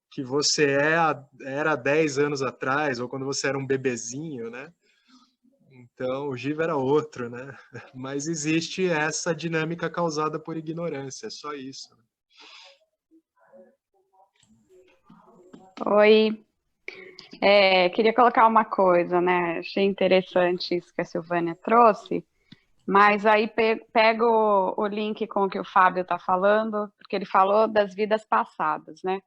que você era 10 anos atrás, ou quando você era um bebezinho, né? Então, o Jiva era outro, né? Mas existe essa dinâmica causada por ignorância, é só isso. Oi. Queria colocar uma coisa, né? Achei interessante isso que a Silvânia trouxe, mas aí pego o link com o que o Fábio está falando, porque ele falou das vidas passadas, né?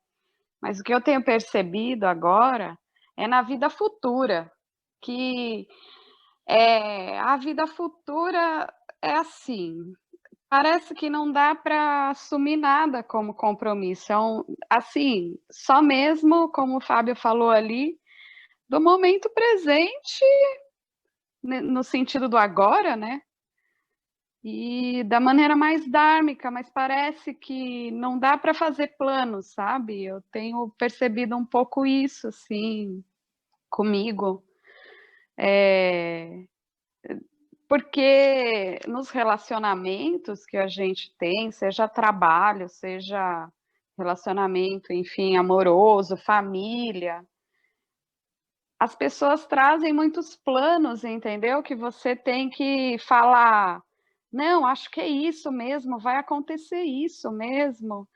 Mas o que eu tenho percebido agora é na vida futura, que a vida futura é assim, parece que não dá para assumir nada como compromisso. Assim, só mesmo, como o Fábio falou ali, do momento presente, no sentido do agora, né? E da maneira mais dármica, mas parece que não dá para fazer planos, sabe? Eu tenho percebido um pouco isso, assim, comigo. Porque nos relacionamentos que a gente tem, seja trabalho, seja relacionamento, enfim, amoroso, família, as pessoas trazem muitos planos, entendeu? Que você tem que falar, não, acho que é isso mesmo, vai acontecer isso mesmo.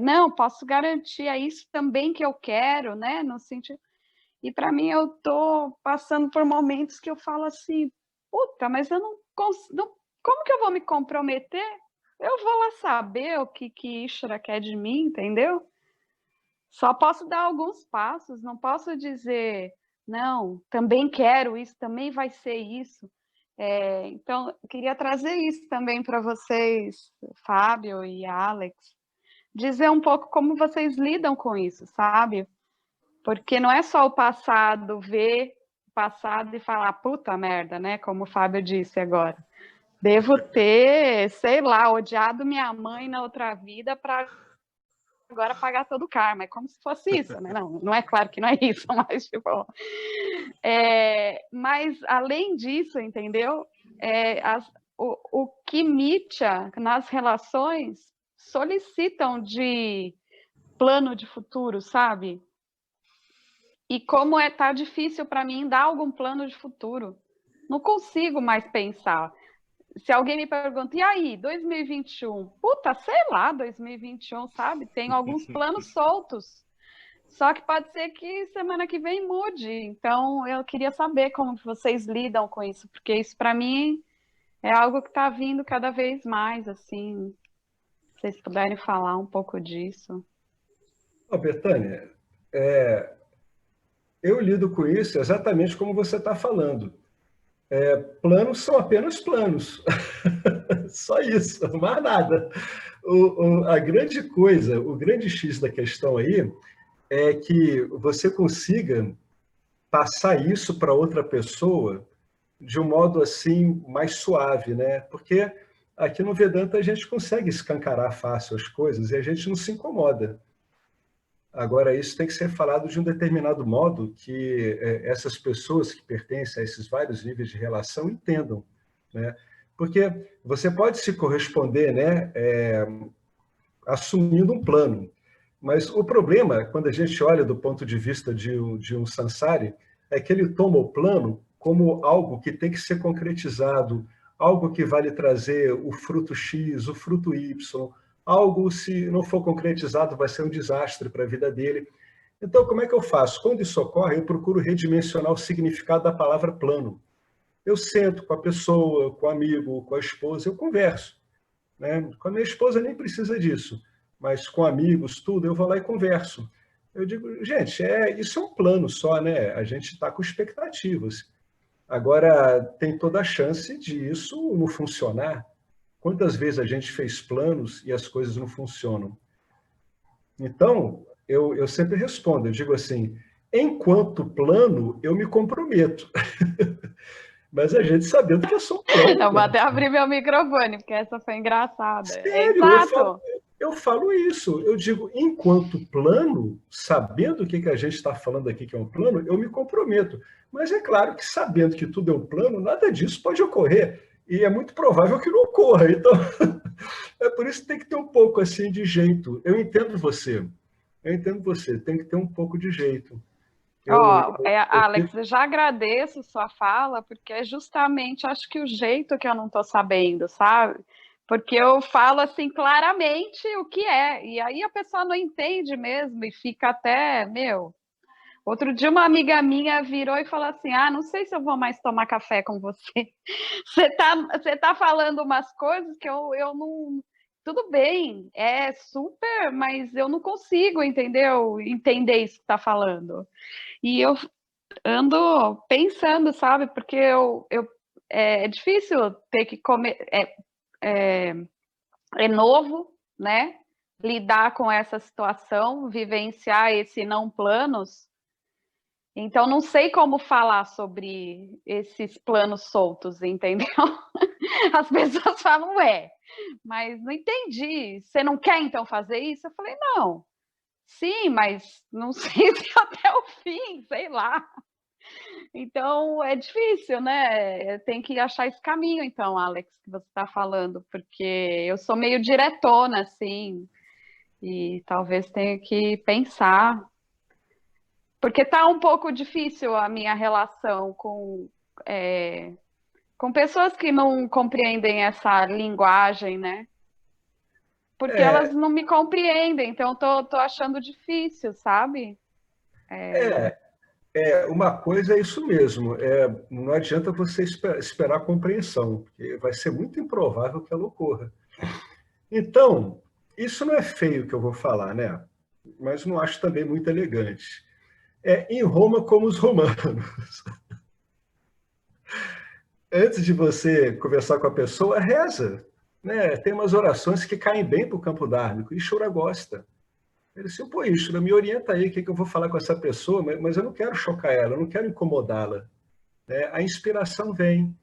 Não, posso garantir, é isso também que eu quero, né? No sentido... E para mim, eu estou passando por momentos que eu falo assim, puta, mas eu não consigo, como que eu vou me comprometer? Eu vou lá saber o que Ishra quer de mim, entendeu? Só posso dar alguns passos, não posso dizer, não, também quero isso, também vai ser isso. Então, eu queria trazer isso também para vocês, Fábio e Alex, dizer um pouco como vocês lidam com isso, sabe? Porque não é só o passado, ver o passado e falar, puta merda, né? Como o Fábio disse agora. Devo ter, sei lá, odiado minha mãe na outra vida para agora pagar todo o karma. É como se fosse isso, né? Não é claro que não é isso, mas tipo... mas além disso, entendeu? O que Nietzsche, nas relações, solicitam de plano de futuro, sabe? E como tá difícil para mim dar algum plano de futuro. Não consigo mais pensar. Se alguém me pergunta, e aí, 2021? Puta, sei lá, 2021, sabe? Tenho alguns planos soltos. Só que pode ser que semana que vem mude. Então, eu queria saber como vocês lidam com isso, porque isso para mim é algo que está vindo cada vez mais, assim. Se vocês puderem falar um pouco disso. Betânia, eu lido com isso exatamente como você está falando. Planos são apenas planos. Só isso, mais nada. A grande coisa, o grande X da questão aí é que você consiga passar isso para outra pessoa de um modo assim mais suave, né? Porque aqui no Vedanta a gente consegue escancarar fácil as coisas e a gente não se incomoda. Agora, isso tem que ser falado de um determinado modo que essas pessoas que pertencem a esses vários níveis de relação entendam, né? Porque você pode se corresponder, né, assumindo um plano, mas o problema, quando a gente olha do ponto de vista de um samsari, é que ele toma o plano como algo que tem que ser concretizado, algo que vai lhe trazer o fruto X, o fruto Y, algo, se não for concretizado, vai ser um desastre para a vida dele. Então, como é que eu faço? Quando isso ocorre, eu procuro redimensionar o significado da palavra plano. Eu sento com a pessoa, com o amigo, com a esposa, eu converso, né? Com a minha esposa nem precisa disso, mas com amigos, tudo, eu vou lá e converso. Eu digo, gente, isso é um plano só, né? A gente está com expectativas. Agora, tem toda a chance de isso não funcionar. Quantas vezes a gente fez planos e as coisas não funcionam? Então, eu sempre respondo, eu digo assim, enquanto plano, eu me comprometo. Mas a gente sabendo que eu sou plano. Eu vou até abrir meu microfone, porque essa foi engraçada. Sério, Exato. eu falo isso. Eu digo, enquanto plano, sabendo o que a gente está falando aqui que é um plano, eu me comprometo. Mas é claro que sabendo que tudo é um plano, nada disso pode ocorrer. E é muito provável que não ocorra. Então, é por isso que tem que ter um pouco assim de jeito. Eu entendo você. Tem que ter um pouco de jeito. Alex, eu já agradeço sua fala, porque é justamente, acho que o jeito que eu não estou sabendo, sabe? Porque eu falo assim claramente o que é, e aí a pessoa não entende mesmo e fica até, meu... Outro dia uma amiga minha virou e falou assim, não sei se eu vou mais tomar café com você. Você tá falando umas coisas que eu não... Tudo bem, é super, mas eu não consigo, entendeu? Entender isso que está falando. E eu ando pensando, sabe? Porque é difícil ter que comer... É novo, né? Lidar com essa situação, vivenciar esse não planos. Então, não sei como falar sobre esses planos soltos, entendeu? As pessoas falam, mas não entendi. Você não quer, então, fazer isso? Eu falei, não. Sim, mas não sei se até o fim, sei lá. Então, é difícil, né? Tem que achar esse caminho, então, Alex, que você está falando, porque eu sou meio diretona, assim, e talvez tenha que pensar. Porque tá um pouco difícil a minha relação com pessoas que não compreendem essa linguagem, né? Porque elas É, não me compreendem, então tô achando difícil, sabe? é, uma coisa é isso mesmo. Não adianta você esperar a compreensão, porque vai ser muito improvável que ela ocorra. Então, isso não é feio que eu vou falar, né? Mas não acho também muito elegante. Em Roma como os romanos. Antes de você conversar com a pessoa, reza. Né? Tem umas orações que caem bem para o campo dármico. Ishura gosta. Ele disse, pô, Ishura, me orienta aí, o que eu vou falar com essa pessoa, mas eu não quero chocar ela, eu não quero incomodá-la. Né? A inspiração vem.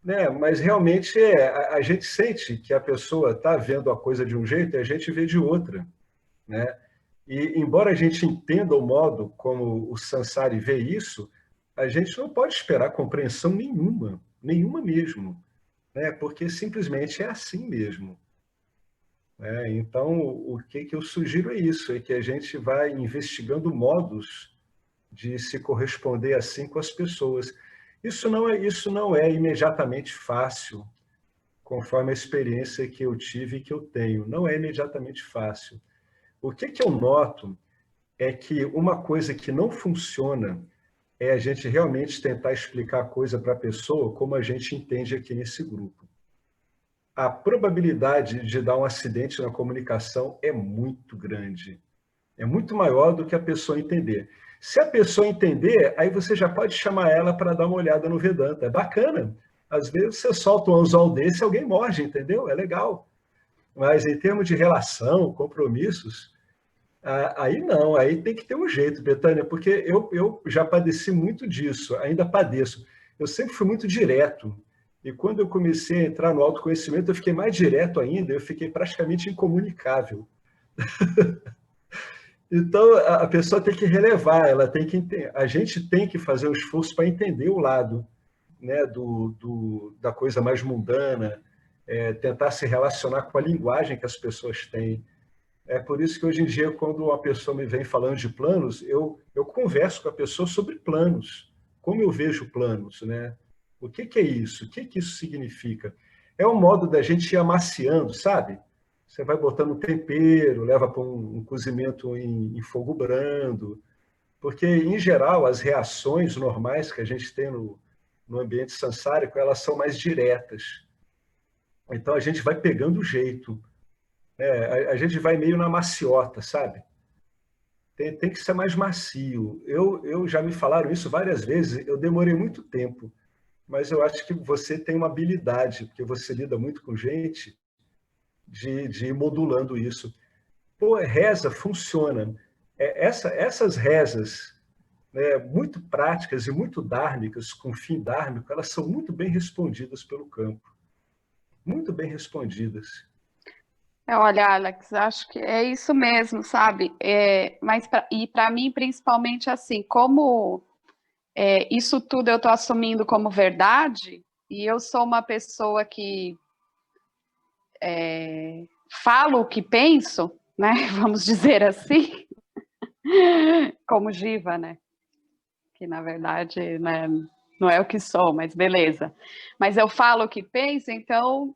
Né? Mas realmente a gente sente que a pessoa está vendo a coisa de um jeito e a gente vê de outra. Né? E embora a gente entenda o modo como o Sansari vê isso, a gente não pode esperar compreensão nenhuma, nenhuma mesmo, né? Porque simplesmente é assim mesmo. Né? Então, o que eu sugiro é isso, é que a gente vai investigando modos de se corresponder assim com as pessoas. Isso não é imediatamente fácil, conforme a experiência que eu tive e que eu tenho. Não é imediatamente fácil. O que eu noto é que uma coisa que não funciona é a gente realmente tentar explicar a coisa para a pessoa como a gente entende aqui nesse grupo. A probabilidade de dar um acidente na comunicação é muito grande. É muito maior do que a pessoa entender. Se a pessoa entender, aí você já pode chamar ela para dar uma olhada no Vedanta. É bacana. Às vezes você solta um anzol desse e alguém morde, entendeu? É legal. Mas em termos de relação, compromissos, aí não, aí tem que ter um jeito, Betânia, porque eu já padeci muito disso, ainda padeço. Eu sempre fui muito direto. E quando eu comecei a entrar no autoconhecimento, eu fiquei mais direto ainda, eu fiquei praticamente incomunicável. Então, a pessoa tem que relevar, ela tem que a gente tem que fazer um esforço para entender o lado, né, da coisa mais mundana, tentar se relacionar com a linguagem que as pessoas têm. É por isso que hoje em dia, quando uma pessoa me vem falando de planos, eu converso com a pessoa sobre planos, como eu vejo planos, né? O que é isso? O que isso significa? É um modo da gente ir amaciando, sabe? Você vai botando um tempero, leva para um cozimento em fogo brando, porque, em geral, as reações normais que a gente tem no ambiente sansárico, elas são mais diretas. Então, a gente vai pegando o jeito. A gente vai meio na maciota, sabe? Tem que ser mais macio. Eu já me falaram isso várias vezes, eu demorei muito tempo, mas eu acho que você tem uma habilidade, porque você lida muito com gente, de ir modulando isso. Pô, reza funciona. Essas rezas, né, muito práticas e muito dármicas, com fim dármico, elas são muito bem respondidas pelo campo. Muito bem respondidas. Olha, Alex, acho que é isso mesmo, sabe? Mas para mim, principalmente assim, como isso tudo eu estou assumindo como verdade, e eu sou uma pessoa que falo o que penso, né? Vamos dizer assim, como Giva, né? Que na verdade, né, não é o que sou, mas beleza. Mas eu falo o que penso, então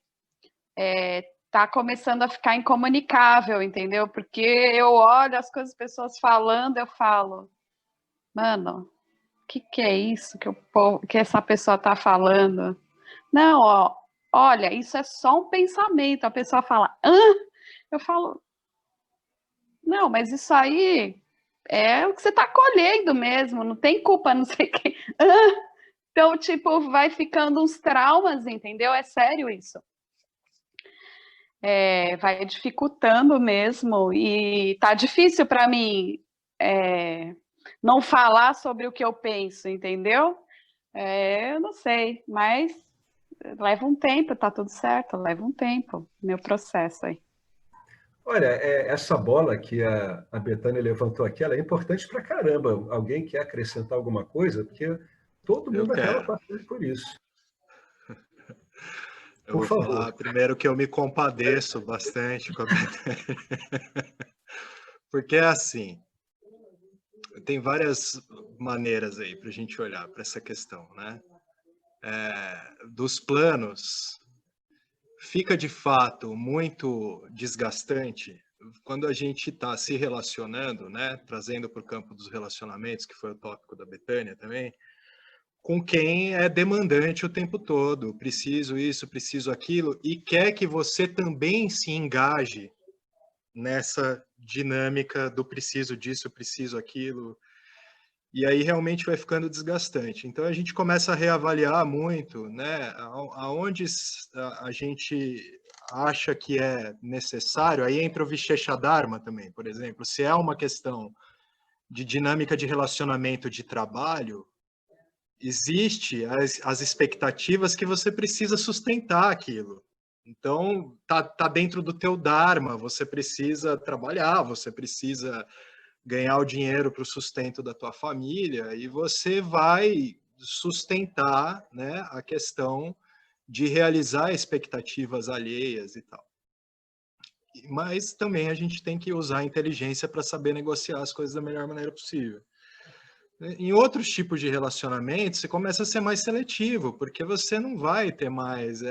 tá começando a ficar incomunicável, entendeu? Porque eu olho as coisas, as pessoas falando, eu falo, mano, o que é isso que essa pessoa tá falando? Não, ó, olha, isso é só um pensamento. A pessoa fala, hã? Eu falo, não, mas isso aí é o que você tá colhendo mesmo, não tem culpa, não sei quem. Hã? Então, tipo, vai ficando uns traumas, entendeu? É sério isso. Vai dificultando mesmo, e tá difícil para mim não falar sobre o que eu penso, entendeu? Eu não sei, mas leva um tempo, tá tudo certo, leva um tempo, meu processo aí. Olha, essa bola que a Bethânia levantou aqui, ela é importante pra caramba. Alguém quer acrescentar alguma coisa? Porque todo Eu mundo acaba quero. passando por isso. Eu Por vou falar favor. primeiro que eu me compadeço bastante com a Bethânia. Porque é assim, tem várias maneiras aí para a gente olhar para essa questão, né? Dos planos, fica de fato muito desgastante quando a gente está se relacionando, né? Trazendo para o campo dos relacionamentos, que foi o tópico da Bethânia também, com quem é demandante o tempo todo, preciso isso, preciso aquilo, e quer que você também se engaje nessa dinâmica do preciso disso, preciso aquilo, e aí realmente vai ficando desgastante. Então a gente começa a reavaliar muito, né, aonde a gente acha que é necessário, aí entra o Vishecha Dharma também, por exemplo, se é uma questão de dinâmica de relacionamento de trabalho, existe as expectativas que você precisa sustentar aquilo. Então, tá dentro do teu dharma, você precisa trabalhar, você precisa ganhar o dinheiro para o sustento da tua família e você vai sustentar, né, a questão de realizar expectativas alheias e tal. Mas também a gente tem que usar a inteligência para saber negociar as coisas da melhor maneira possível. Em outros tipos de relacionamento, você começa a ser mais seletivo, porque você não vai ter mais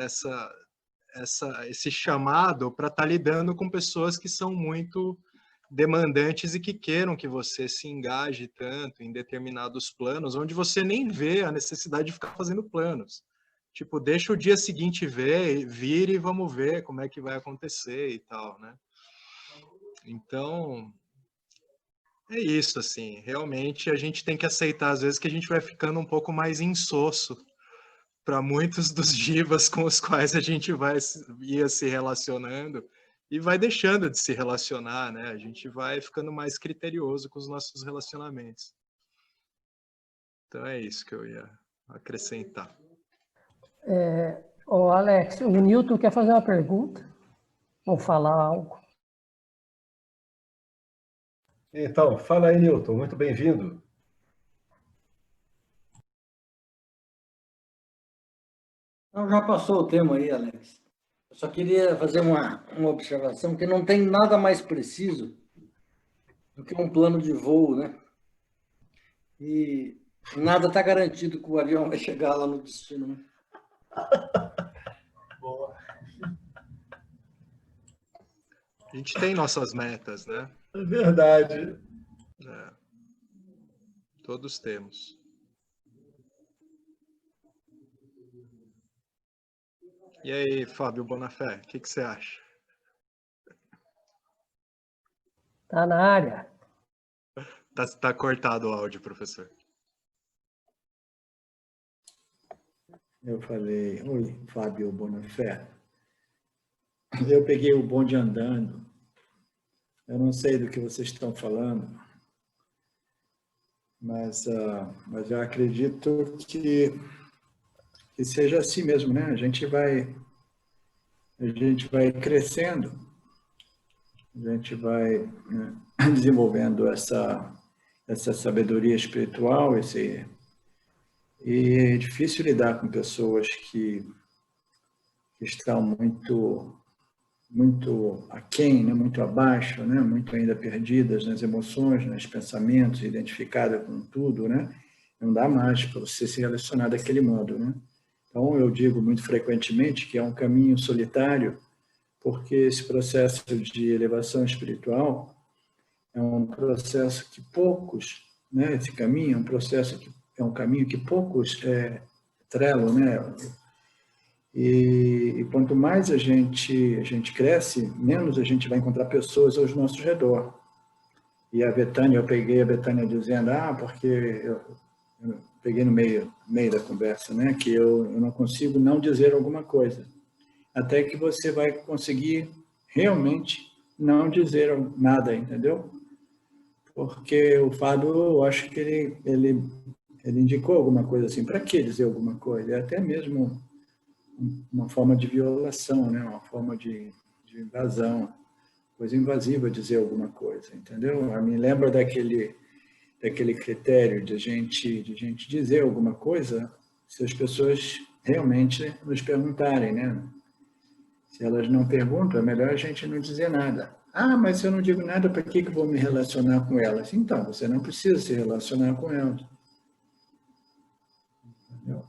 esse chamado para estar lidando com pessoas que são muito demandantes e que queiram que você se engaje tanto em determinados planos, onde você nem vê a necessidade de ficar fazendo planos. Tipo, deixa o dia seguinte vir e vamos ver como é que vai acontecer e tal, né? Então, é isso, assim, realmente a gente tem que aceitar, às vezes, que a gente vai ficando um pouco mais insosso para muitos dos jivas com os quais a gente ia se relacionando e vai deixando de se relacionar, né? A gente vai ficando mais criterioso com os nossos relacionamentos. Então é isso que eu ia acrescentar. Alex, o Newton quer fazer uma pergunta ou falar algo. Então, fala aí, Newton. Muito bem-vindo. Não, já passou o tema aí, Alex. Eu só queria fazer uma observação, que não tem nada mais preciso do que um plano de voo, né? E nada está garantido que o avião vai chegar lá no destino, né? Boa. A gente tem nossas metas, né? É verdade. Todos temos. E aí, Fábio Bonafé, o que você acha? Tá na área. Tá cortado o áudio, professor. Eu falei, oi, Fábio Bonafé. Eu peguei o bonde andando. Eu não sei do que vocês estão falando, mas eu acredito que seja assim mesmo, né? A gente vai crescendo, a gente vai, né, desenvolvendo essa sabedoria espiritual, e é difícil lidar com pessoas que estão muito aquém, né? Muito abaixo, né? Muito ainda perdidas nas emoções, nos pensamentos, identificadas com tudo, né? Não dá mais para você se relacionar daquele modo, né? Então, eu digo muito frequentemente que é um caminho solitário, porque esse processo de elevação espiritual é um processo que poucos, né? Esse caminho é um caminho que poucos trelam, né? E quanto mais a gente cresce, menos a gente vai encontrar pessoas ao nosso redor. E eu peguei a Bethânia dizendo, porque eu peguei no meio da conversa, né, que eu não consigo não dizer alguma coisa, até que você vai conseguir realmente não dizer nada, entendeu? porque o Fábio, eu acho que ele indicou alguma coisa assim. Para que dizer alguma coisa? É até mesmo uma forma de violação, né? Uma forma de invasão, coisa invasiva dizer alguma coisa, entendeu? Me lembra daquele critério de gente dizer alguma coisa se as pessoas realmente nos perguntarem, né? Se elas não perguntam, é melhor a gente não dizer nada. Ah, mas se eu não digo nada, para que eu vou me relacionar com elas? Então, você não precisa se relacionar com elas. Entendeu?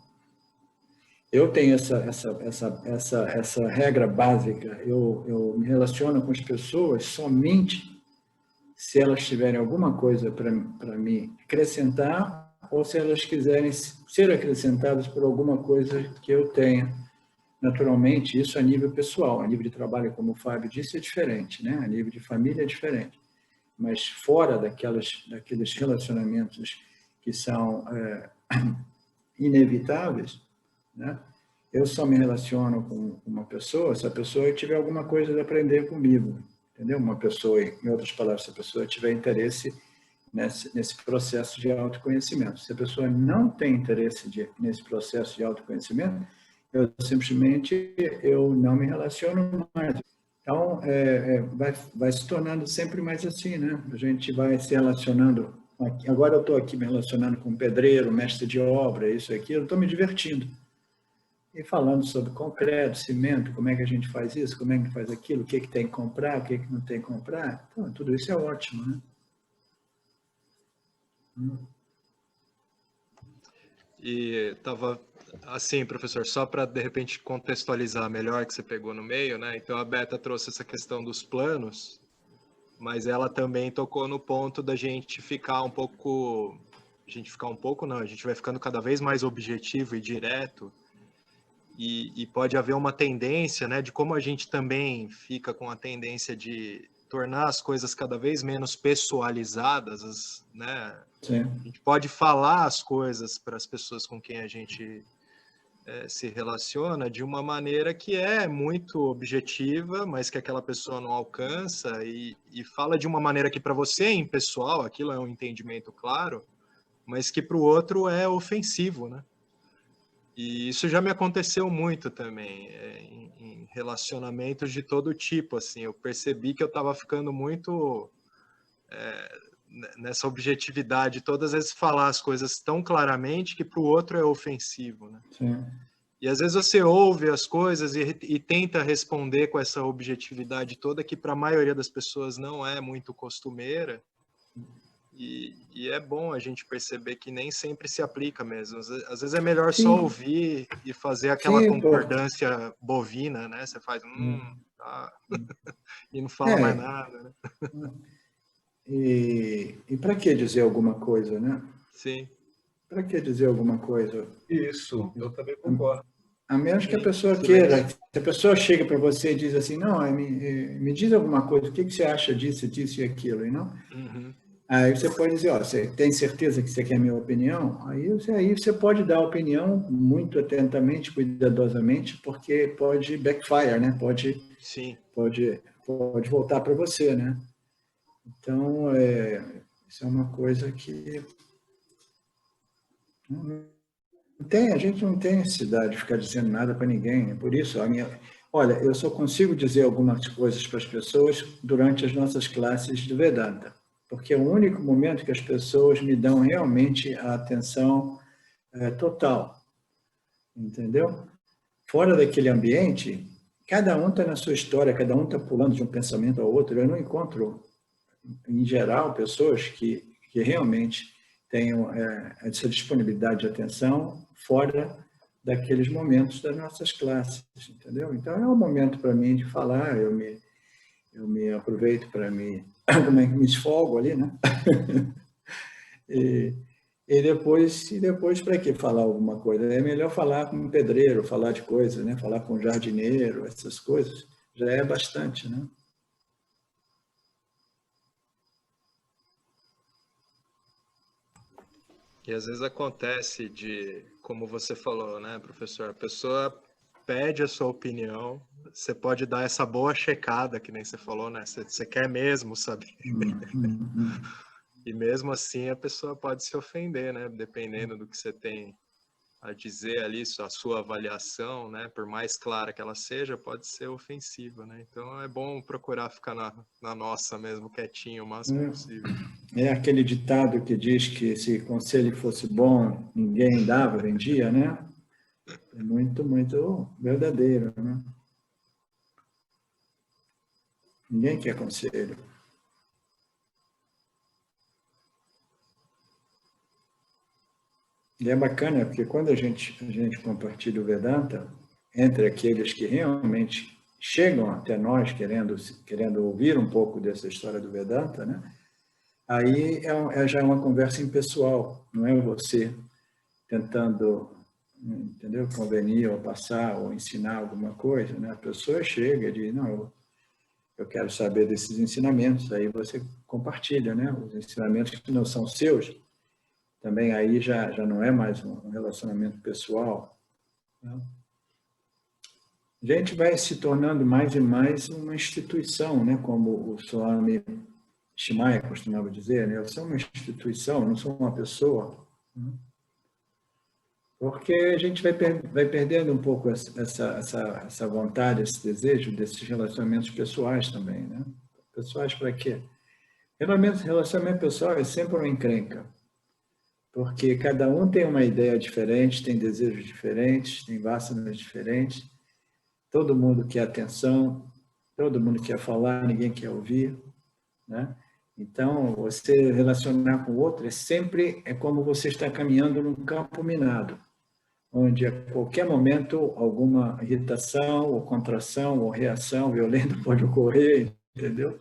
Eu tenho essa regra básica. Eu me relaciono com as pessoas somente se elas tiverem alguma coisa para me acrescentar ou se elas quiserem ser acrescentadas por alguma coisa que eu tenha. Naturalmente, isso a nível pessoal, a nível de trabalho, como o Fábio disse, é diferente, né? A nível de família é diferente. Mas fora daqueles relacionamentos que são inevitáveis, né? Eu só me relaciono com uma pessoa se a pessoa tiver alguma coisa de aprender comigo, entendeu? Uma pessoa, em outras palavras, se a pessoa tiver interesse nesse processo de autoconhecimento. Se a pessoa não tem interesse nesse processo de autoconhecimento, eu simplesmente não me relaciono mais. Então, vai se tornando sempre mais assim, né? A gente vai se relacionando. Agora eu estou aqui me relacionando com pedreiro, mestre de obra, isso e aquilo, estou me divertindo. E falando sobre concreto, cimento, como é que a gente faz isso, como é que faz aquilo, o que tem que comprar, o que não tem que comprar. Então, tudo isso é ótimo, né? E estava assim, professor, só para de repente contextualizar melhor que você pegou no meio, né? Então a Beta trouxe essa questão dos planos, mas ela também tocou no ponto da gente ficar um pouco, a gente vai ficando cada vez mais objetivo e direto, e pode haver uma tendência, né, de como a gente também fica com a tendência de tornar as coisas cada vez menos pessoalizadas, né? Sim. A gente pode falar as coisas para as pessoas com quem a gente se relaciona de uma maneira que é muito objetiva, mas que aquela pessoa não alcança, e fala de uma maneira que para você é impessoal, aquilo é um entendimento claro, mas que para o outro é ofensivo, né? E isso já me aconteceu muito também, em relacionamentos de todo tipo, assim, eu percebi que eu estava ficando muito nessa objetividade, todas as vezes falar as coisas tão claramente que para o outro é ofensivo, né? Sim. E às vezes você ouve as coisas e tenta responder com essa objetividade toda que para a maioria das pessoas não é muito costumeira, e é bom a gente perceber que nem sempre se aplica mesmo. Às vezes é melhor Sim. só ouvir e fazer aquela Sim, concordância bovina, né? Você faz, tá, e não fala mais nada, né? E para que dizer alguma coisa, né? Sim. Para que dizer alguma coisa? Isso, eu também concordo. A menos que a pessoa Silêncio. queira. Se a pessoa chega para você e diz assim, não, me diz alguma coisa, o que você acha disso e aquilo, e não? Uhum. Aí você pode dizer, ó, você tem certeza que você quer a minha opinião? Aí você pode dar a opinião muito atentamente, cuidadosamente, porque pode backfire, né? Sim. Pode voltar para você, né? Então, isso é uma coisa que a gente não tem necessidade de ficar dizendo nada para ninguém. Por isso, olha, eu só consigo dizer algumas coisas para as pessoas durante as nossas classes de Vedanta, porque é o único momento que as pessoas me dão realmente a atenção total, entendeu? Fora daquele ambiente, cada um está na sua história, cada um está pulando de um pensamento ao outro. Eu não encontro, em geral, pessoas que realmente tenham essa disponibilidade de atenção fora daqueles momentos das nossas classes, entendeu? Então, é um momento para mim de falar, eu me aproveito para me esfolgo ali, né? E depois para que falar alguma coisa? É melhor falar com um pedreiro, falar de coisas, né? Falar com um jardineiro, essas coisas, já é bastante, né? E às vezes acontece como você falou, né, professor? A pessoa pede a sua opinião, você pode dar essa boa checada, que nem você falou, né? Você quer mesmo saber. E mesmo assim a pessoa pode se ofender, né? Dependendo do que você tem a dizer ali, a sua avaliação, né? Por mais clara que ela seja, pode ser ofensiva, né? Então é bom procurar ficar na nossa mesmo, quietinho, o máximo possível. É aquele ditado que diz que se conselho fosse bom, ninguém dava, vendia, né? É muito, muito verdadeiro, né? Ninguém quer conselho. E é bacana, porque quando a gente compartilha o Vedanta, entre aqueles que realmente chegam até nós querendo ouvir um pouco dessa história do Vedanta, né? Aí já é uma conversa impessoal, não é você tentando, entendeu, convenir ou passar ou ensinar alguma coisa, né? A pessoa chega e diz, não, eu quero saber desses ensinamentos, aí você compartilha, né? Os ensinamentos que não são seus, também aí já não é mais um relacionamento pessoal, né? A gente vai se tornando mais e mais uma instituição, né? Como o Swami Shimaya costumava dizer, né? Eu sou uma instituição, não sou uma pessoa, né? Porque a gente vai perdendo um pouco essa vontade, esse desejo desses relacionamentos pessoais também, né? Pessoais para quê? Relacionamento pessoal é sempre uma encrenca, porque cada um tem uma ideia diferente, tem desejos diferentes, tem vasanas diferentes, todo mundo quer atenção, todo mundo quer falar, ninguém quer ouvir, né? Então, você relacionar com o outro é como você está caminhando num campo minado, onde a qualquer momento alguma irritação, ou contração, ou reação violenta pode ocorrer, entendeu?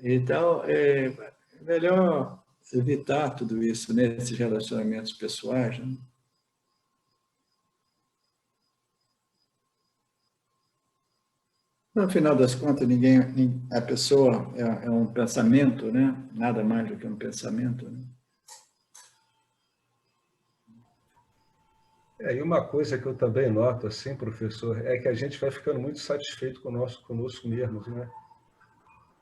Então, é melhor evitar tudo isso nesses relacionamentos pessoais, né? No final das contas, a pessoa é um pensamento, né? Nada mais do que um pensamento, né? E uma coisa que eu também noto, assim, professor, é que a gente vai ficando muito satisfeito conosco mesmos, né?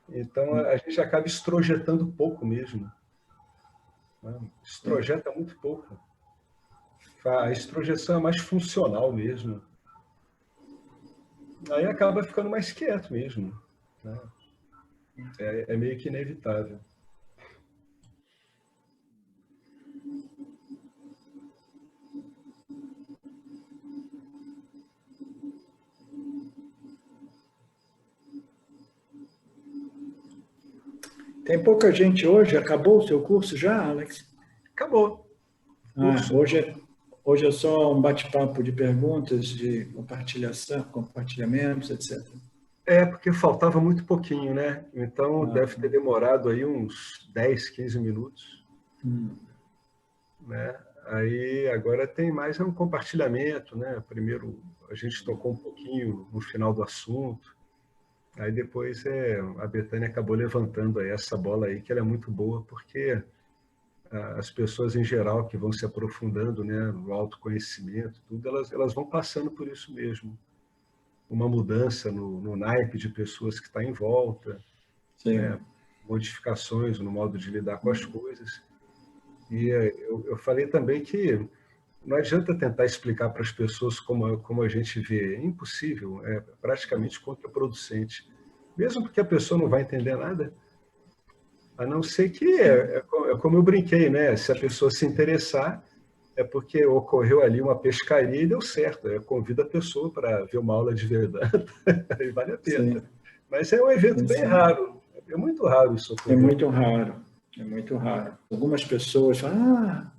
Então, a gente acaba estrojetando pouco mesmo, né? Estrojeta muito pouco. A estrojeção é mais funcional mesmo. Aí acaba ficando mais quieto mesmo, né? É meio que inevitável. Tem pouca gente hoje. Acabou o seu curso já, Alex? Acabou. Hoje é só um bate-papo de perguntas, de compartilhamentos, etc. Porque faltava muito pouquinho, né? Então deve ter demorado aí uns 10, 15 minutos. Né? Aí agora tem mais um compartilhamento, né? Primeiro a gente tocou um pouquinho no final do assunto. Aí depois a Bethânia acabou levantando aí essa bola aí, que ela é muito boa, porque as pessoas em geral que vão se aprofundando, né, no autoconhecimento, tudo, elas vão passando por isso mesmo. Uma mudança no naipe de pessoas que está em volta, né, modificações no modo de lidar com as coisas. E eu falei também que não adianta tentar explicar para as pessoas como a gente vê, é impossível, é praticamente contraproducente. Mesmo porque a pessoa não vai entender nada, a não ser que, como eu brinquei, né? Se a pessoa se interessar, é porque ocorreu ali uma pescaria e deu certo. Eu convido a pessoa para ver uma aula de Vedanta, aí vale a pena. Sim. Mas é um evento bem raro, é muito raro isso ocorrer. É muito raro, é muito raro. Algumas pessoas falam,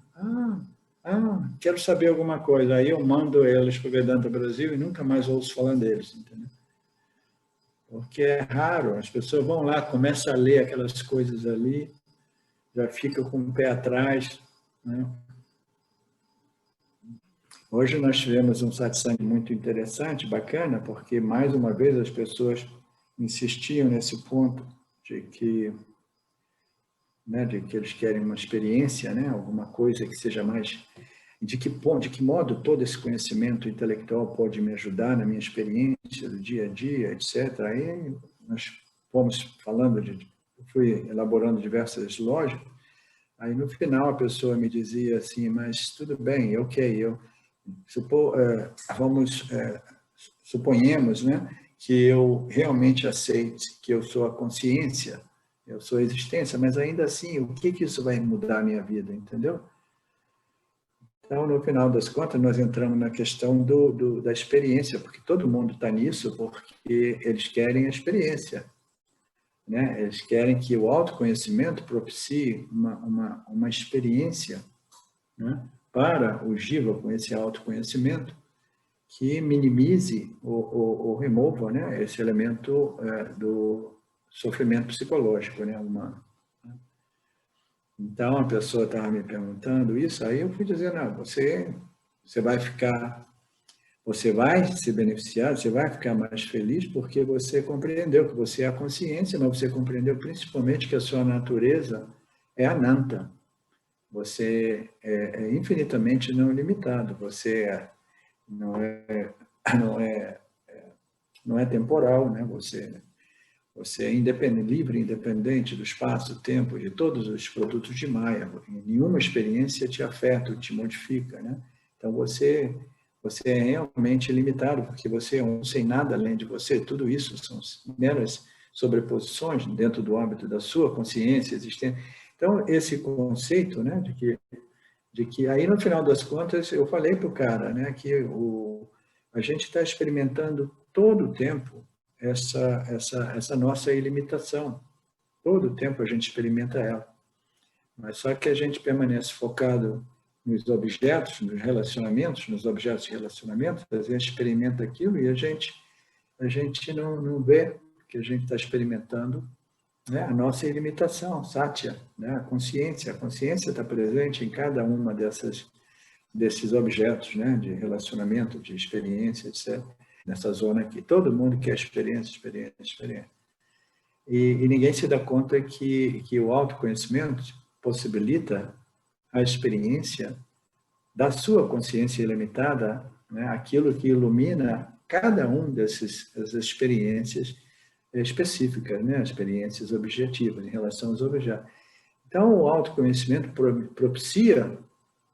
quero saber alguma coisa. Aí eu mando eles para o Vedanta Brasil e nunca mais ouço falar deles, entendeu? Porque é raro, as pessoas vão lá, começam a ler aquelas coisas ali, já fica com o pé atrás, né? Hoje nós tivemos um satsang muito interessante, bacana, porque mais uma vez as pessoas insistiam nesse ponto de que eles querem uma experiência, né? Alguma coisa que seja mais... De que modo todo esse conhecimento intelectual pode me ajudar na minha experiência do dia a dia, etc. Aí nós fomos falando de fui elaborando diversas lógicas. Aí, no final, a pessoa me dizia assim, mas tudo bem, ok, suponhamos, né, que eu realmente aceite que eu sou a consciência, eu sou a existência, mas ainda assim, o que isso vai mudar a minha vida, entendeu? Então, no final das contas, nós entramos na questão da experiência, porque todo mundo está nisso, porque eles querem a experiência, né? Eles querem que o autoconhecimento propicie uma experiência, né, para o jiva com esse autoconhecimento, que minimize ou remova, né, esse elemento do sofrimento psicológico, né, humano. Então, a pessoa estava me perguntando isso, aí eu fui dizer, não, você vai se beneficiar, você vai ficar mais feliz porque você compreendeu que você é a consciência, mas você compreendeu principalmente que a sua natureza é ananta. Você é infinitamente não limitado, você não é temporal, né? Você é independente, livre, independente do espaço, tempo, de todos os produtos de Maya. Nenhuma experiência te afeta, te modifica, né? Então, você é realmente limitado, porque você é um sem nada além de você. Tudo isso são meras sobreposições dentro do âmbito da sua consciência existente. Então, esse conceito, né, de que aí, no final das contas, eu falei para o cara, né, que a gente está experimentando todo o tempo essa nossa ilimitação. Todo o tempo a gente experimenta ela. Mas só que a gente permanece focado nos objetos, nos relacionamentos, nos objetos de relacionamento, a gente experimenta aquilo e a gente não vê que a gente está experimentando, né, a nossa ilimitação, satya, né, a consciência. A consciência está presente em cada uma desses objetos, né, de relacionamento, de experiência, etc. Nessa zona aqui. Todo mundo quer experiência. E ninguém se dá conta que o autoconhecimento possibilita a experiência da sua consciência ilimitada, né, aquilo que ilumina cada um dessas experiências específicas, né, experiências objetivas em relação aos objetos. Então, o autoconhecimento propicia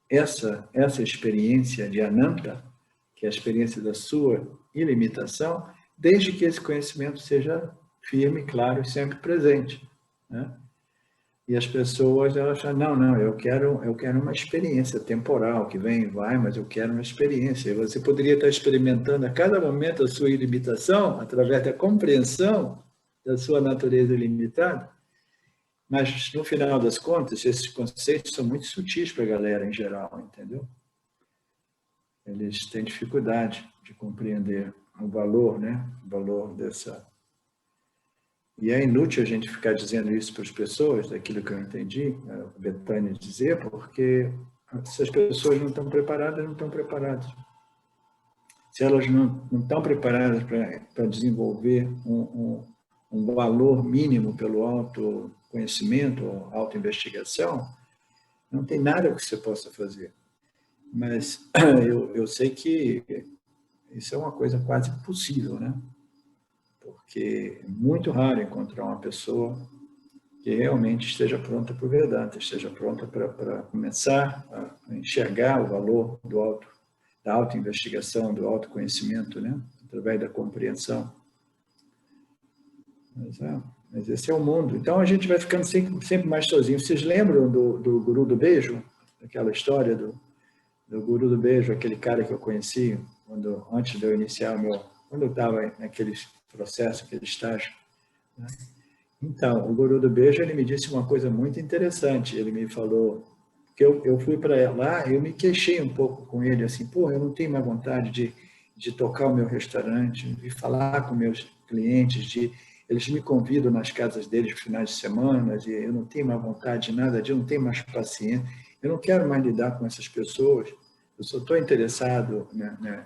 essa experiência de ananta, que é a experiência da sua ilimitação, desde que esse conhecimento seja firme, claro e sempre presente, né? E as pessoas, elas falam, não, eu quero uma experiência temporal, que vem e vai, mas eu quero uma experiência. E você poderia estar experimentando a cada momento a sua ilimitação, através da compreensão da sua natureza ilimitada, mas, no final das contas, esses conceitos são muito sutis para a galera em geral, entendeu? Eles têm dificuldade de compreender o valor, né? O valor dessa... E é inútil a gente ficar dizendo isso para as pessoas, daquilo que eu entendi, a Betânia dizer, porque se as pessoas não estão preparadas, não estão preparadas. Se elas não estão preparadas para desenvolver um valor mínimo pelo autoconhecimento, autoinvestigação, não tem nada que você possa fazer. Mas eu sei que isso é uma coisa quase impossível, né? Porque é muito raro encontrar uma pessoa que realmente esteja pronta para o Vedanta, esteja pronta para começar a enxergar o valor da autoinvestigação, do autoconhecimento, né? Através da compreensão. Mas esse é o mundo. Então, a gente vai ficando sempre mais sozinho. Vocês lembram do Guru do Beijo? Aquela história do Guru do Beijo, aquele cara que eu conheci antes de eu iniciar quando eu estava naquele processo, aquele estágio, né? Então, o Guru do Beijo, ele me disse uma coisa muito interessante. Ele me falou que eu fui para lá, eu me queixei um pouco com ele, assim, eu não tenho mais vontade de tocar o meu restaurante, de falar com meus clientes, eles me convidam nas casas deles no finais de semana, e eu não tenho mais vontade de nada disso, eu não tenho mais paciência, eu não quero mais lidar com essas pessoas, eu só estou interessado, né,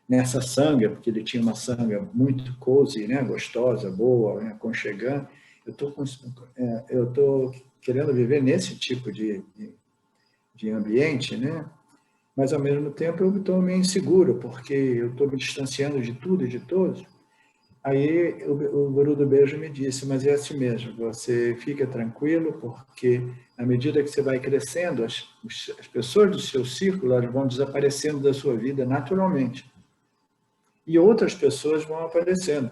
nessa sanga, porque ele tinha uma sanga muito cozy, né, gostosa, boa, né, aconchegante. Eu estou querendo viver nesse tipo de ambiente, né? Mas, ao mesmo tempo, eu estou meio inseguro, porque eu estou me distanciando de tudo e de todos. Aí o guru do beijo me disse, mas é assim mesmo, você fica tranquilo, porque à medida que você vai crescendo, as pessoas do seu círculo elas vão desaparecendo da sua vida naturalmente. E outras pessoas vão aparecendo.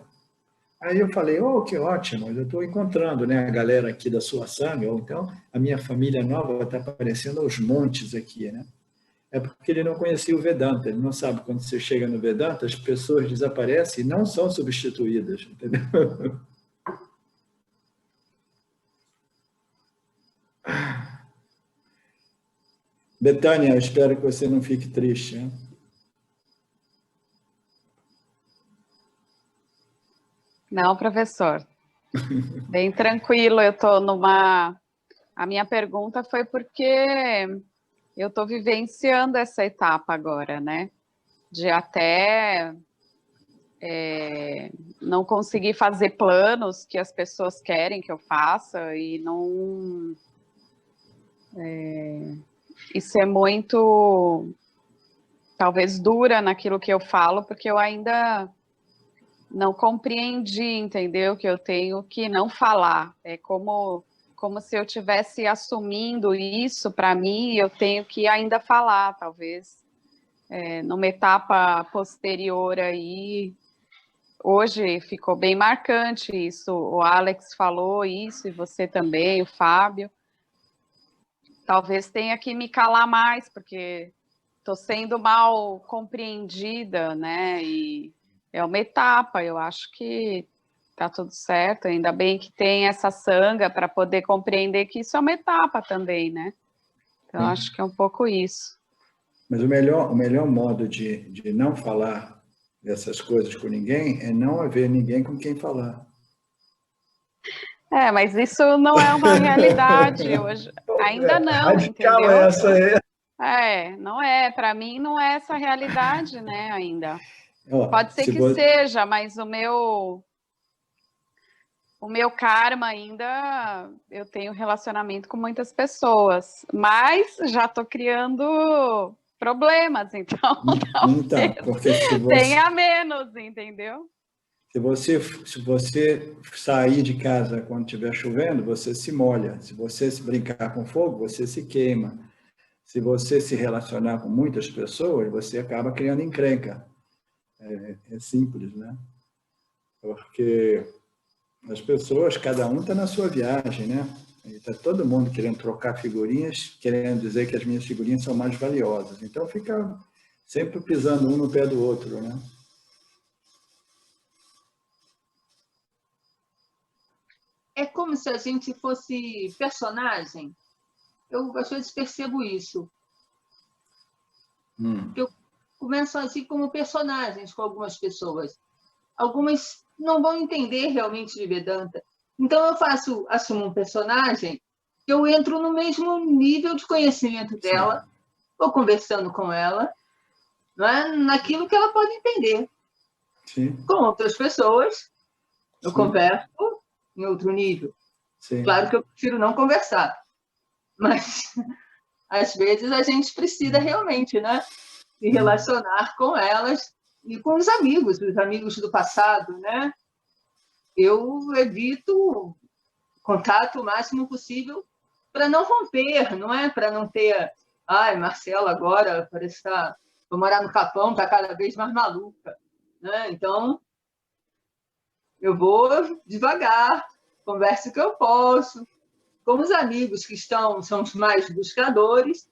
Aí eu falei, oh, que ótimo, eu estou encontrando, né, a galera aqui da sua Sangha, ou então a minha família nova está aparecendo aos montes aqui, né? É porque ele não conhecia o Vedanta, ele não sabe quando você chega no Vedanta, as pessoas desaparecem e não são substituídas, entendeu? Betânia, espero que você não fique triste, né? Não, professor. Bem tranquilo, eu estou numa... A minha pergunta foi porque eu estou vivenciando essa etapa agora, né? De até não conseguir fazer planos que as pessoas querem que eu faça e não... Isso é muito, talvez, dura naquilo que eu falo, porque eu ainda não compreendi, entendeu? Que eu tenho que não falar. É como se eu estivesse assumindo isso para mim, eu tenho que ainda falar, talvez, numa etapa posterior aí. Hoje ficou bem marcante isso, o Alex falou isso, e você também, o Fábio. Talvez tenha que me calar mais, porque estou sendo mal compreendida, né? E é uma etapa, eu acho que está tudo certo, ainda bem que tem essa sanga para poder compreender que isso é uma etapa também, né? Então, acho que é um pouco isso. Mas o melhor modo de não falar dessas coisas com ninguém é não haver ninguém com quem falar. Mas isso não é uma realidade hoje. Ainda não, radical entendeu? essa é. Não é. Para mim, não é essa realidade, né, ainda. Ó, Pode ser que seja, mas o meu karma ainda, eu tenho relacionamento com muitas pessoas, mas já estou criando problemas, então porque se você... tenha menos, entendeu? Se você sair de casa quando estiver chovendo, você se molha. Se você se brincar com fogo, você se queima. Se você se relacionar com muitas pessoas, você acaba criando encrenca. É simples, né? Porque as pessoas, cada um está na sua viagem, né? Está todo mundo querendo trocar figurinhas, querendo dizer que as minhas figurinhas são mais valiosas. Então, fica sempre pisando um no pé do outro, né? É como se a gente fosse personagem. Eu, às vezes, percebo isso. Eu começo a agir como personagens com algumas pessoas. Algumas não vão entender realmente de Vedanta. Então, eu assumo um personagem que eu entro no mesmo nível de conhecimento dela, vou conversando com ela, não é? Naquilo que ela pode entender. Sim. Com outras pessoas, eu converso em outro nível. Sim. Claro que eu prefiro não conversar, mas às vezes a gente precisa realmente, né, se relacionar com elas e com os amigos do passado, né? Eu evito contato o máximo possível para não romper, não é? Para não ter, Marcela agora parece que vou morar no Capão, está cada vez mais maluca, né? Então, eu vou devagar, converso o que eu posso. Com os amigos que são os mais buscadores,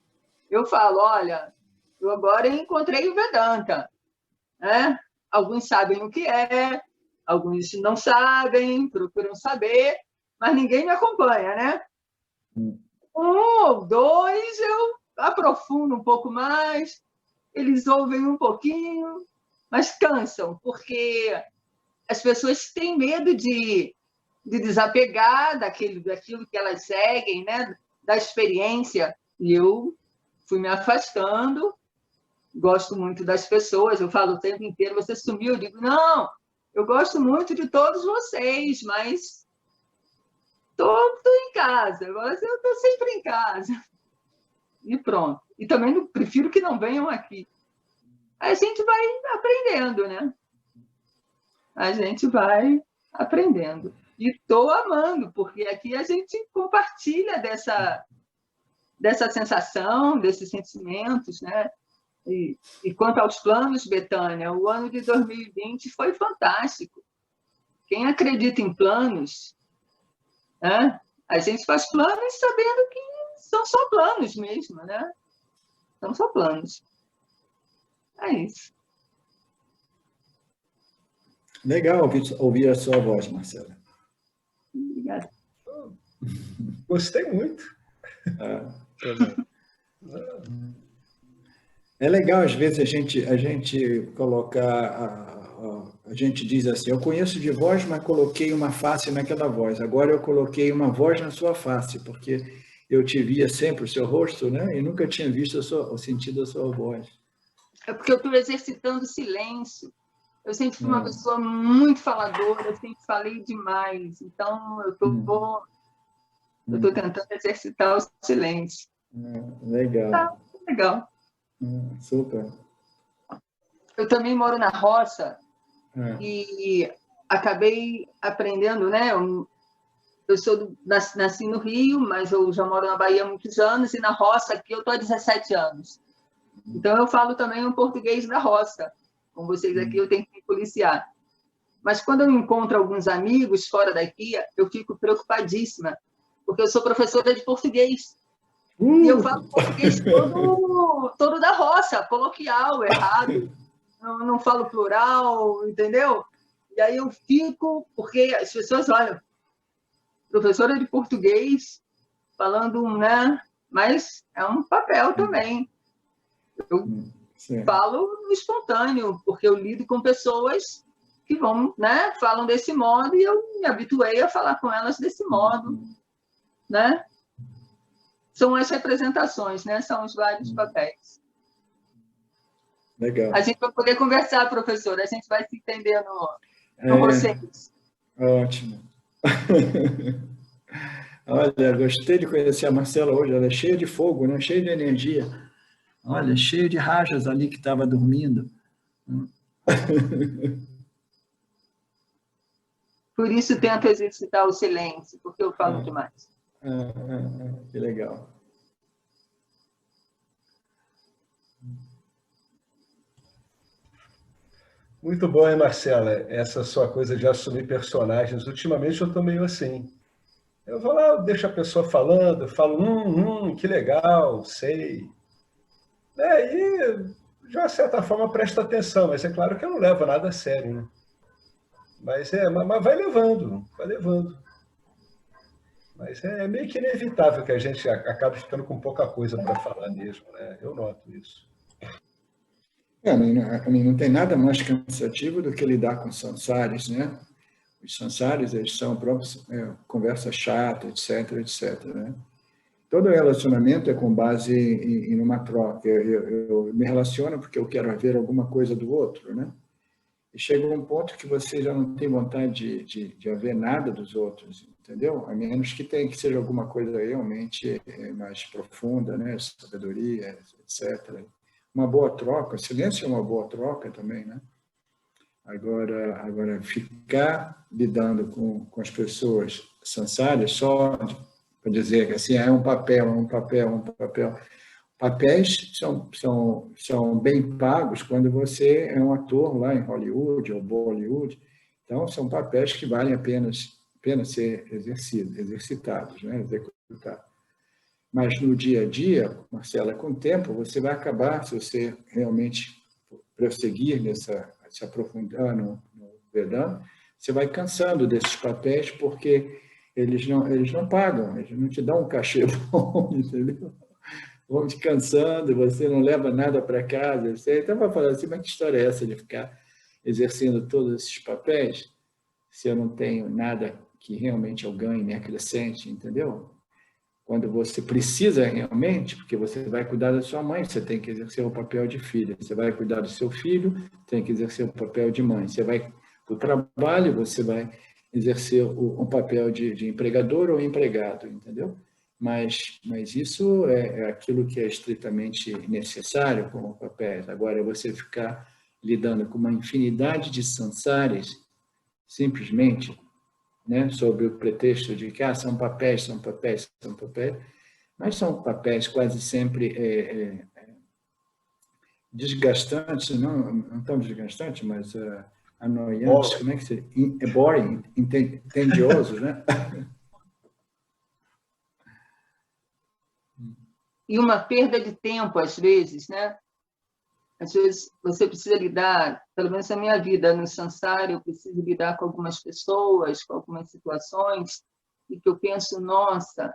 eu falo, olha, eu agora encontrei o Vedanta, né? Alguns sabem o que é, alguns não sabem, procuram saber, mas ninguém me acompanha, né? Um ou dois eu aprofundo um pouco mais, eles ouvem um pouquinho, mas cansam, porque as pessoas têm medo de desapegar daquilo que elas seguem, né? Da experiência. E eu fui me afastando, gosto muito das pessoas, eu falo o tempo inteiro, você sumiu, eu digo, não, eu gosto muito de todos vocês, mas estou em casa, agora eu estou sempre em casa. E pronto. E também prefiro que não venham aqui. Aí a gente vai aprendendo, né? a gente vai aprendendo. E estou amando, porque aqui a gente compartilha dessa sensação, desses sentimentos, né? E quanto aos planos, Betânia, o ano de 2020 foi fantástico. Quem acredita em planos, né? A gente faz planos sabendo que são só planos mesmo, né? São só planos. É isso. Legal ouvir a sua voz, Marcela. Obrigada. Gostei muito. É legal, às vezes, a gente colocar... A gente diz assim, eu conheço de voz, mas coloquei uma face naquela voz. Agora eu coloquei uma voz na sua face, porque eu te via sempre o seu rosto, né? E nunca tinha visto o sentido da sua voz. É porque eu estou exercitando silêncio. Eu sempre fui uma pessoa muito faladora, eu sempre falei demais. Então, eu estou tentando exercitar o silêncio. Legal. Tá, legal. Super. Eu também moro na roça e acabei aprendendo, né? Eu nasci no Rio, mas eu já moro na Bahia há muitos anos, e na roça aqui eu estou há 17 anos. Então, eu falo também um português da roça. Com vocês aqui, eu tenho que me policiar. Mas quando eu encontro alguns amigos fora daqui, eu fico preocupadíssima, porque eu sou professora de português. E eu falo português todo da roça, coloquial, errado. Não falo plural, entendeu? E aí eu fico, porque as pessoas olham, professora de português, falando, né? Mas é um papel também. Eu falo no espontâneo, porque eu lido com pessoas que vão, né? Falam desse modo e eu me habituei a falar com elas desse modo, né? São as representações, né? São os vários papéis. Legal. A gente vai poder conversar, professora, a gente vai se entender no vocês. Ótimo. Olha, gostei de conhecer a Marcela hoje, ela é cheia de fogo, né? Cheia de energia. Olha, cheia de rajas ali que estava dormindo. Por isso tento exercitar o silêncio, porque eu falo demais. Que legal. Muito bom, hein, Marcela? Essa sua coisa de assumir personagens. Ultimamente eu estou meio assim. Eu vou lá, deixo a pessoa falando, eu falo, que legal, sei. E, de uma certa forma, presta atenção, mas é claro que eu não levo nada a sério, né? Mas vai levando, vai levando. Mas é meio que inevitável que a gente acabe ficando com pouca coisa para falar mesmo, né? Eu noto isso. Não tem nada mais cansativo do que lidar com samsaris, né? Os samsaris, eles são próprios conversa chata, etc, né? Todo relacionamento é com base em uma troca. Eu me relaciono porque eu quero ver alguma coisa do outro, né? E chega um ponto que você já não tem vontade de haver nada dos outros, entendeu? A menos que seja alguma coisa realmente mais profunda, né? Sabedoria, etc. Uma boa troca, silêncio é uma boa troca também, né? Agora ficar lidando com as pessoas sansárias só para dizer que assim, é um papel. Papéis são bem pagos quando você é um ator lá em Hollywood ou Bollywood. Então, são papéis que valem a pena ser exercitados, né? Executados. Mas no dia a dia, Marcela, com o tempo, você vai acabar, se você realmente prosseguir se aprofundar no Vedanta, você vai cansando desses papéis porque eles não pagam, eles não te dão um cachê bom, entendeu? Vão te cansando, você não leva nada para casa. Então, vai falar assim, mas que história é essa de ficar exercendo todos esses papéis se eu não tenho nada que realmente eu ganhe, me acrescente, entendeu? Quando você precisa realmente, porque você vai cuidar da sua mãe, você tem que exercer o papel de filha. Você vai cuidar do seu filho, tem que exercer o papel de mãe. Você vai para o trabalho, você vai exercer um papel de empregador ou empregado, entendeu? Mas isso é aquilo que é estritamente necessário como papéis. Agora, você ficar lidando com uma infinidade de sansares, simplesmente, né, sob o pretexto de que são papéis, são papéis, são papéis, mas são papéis quase sempre desgastantes, não tão desgastantes, mas annoyantes, como é que se diz? Boring, tediosos, né? E uma perda de tempo, às vezes, né? Às vezes você precisa lidar, pelo menos na minha vida, no samsara, eu preciso lidar com algumas pessoas, com algumas situações, e que eu penso, nossa,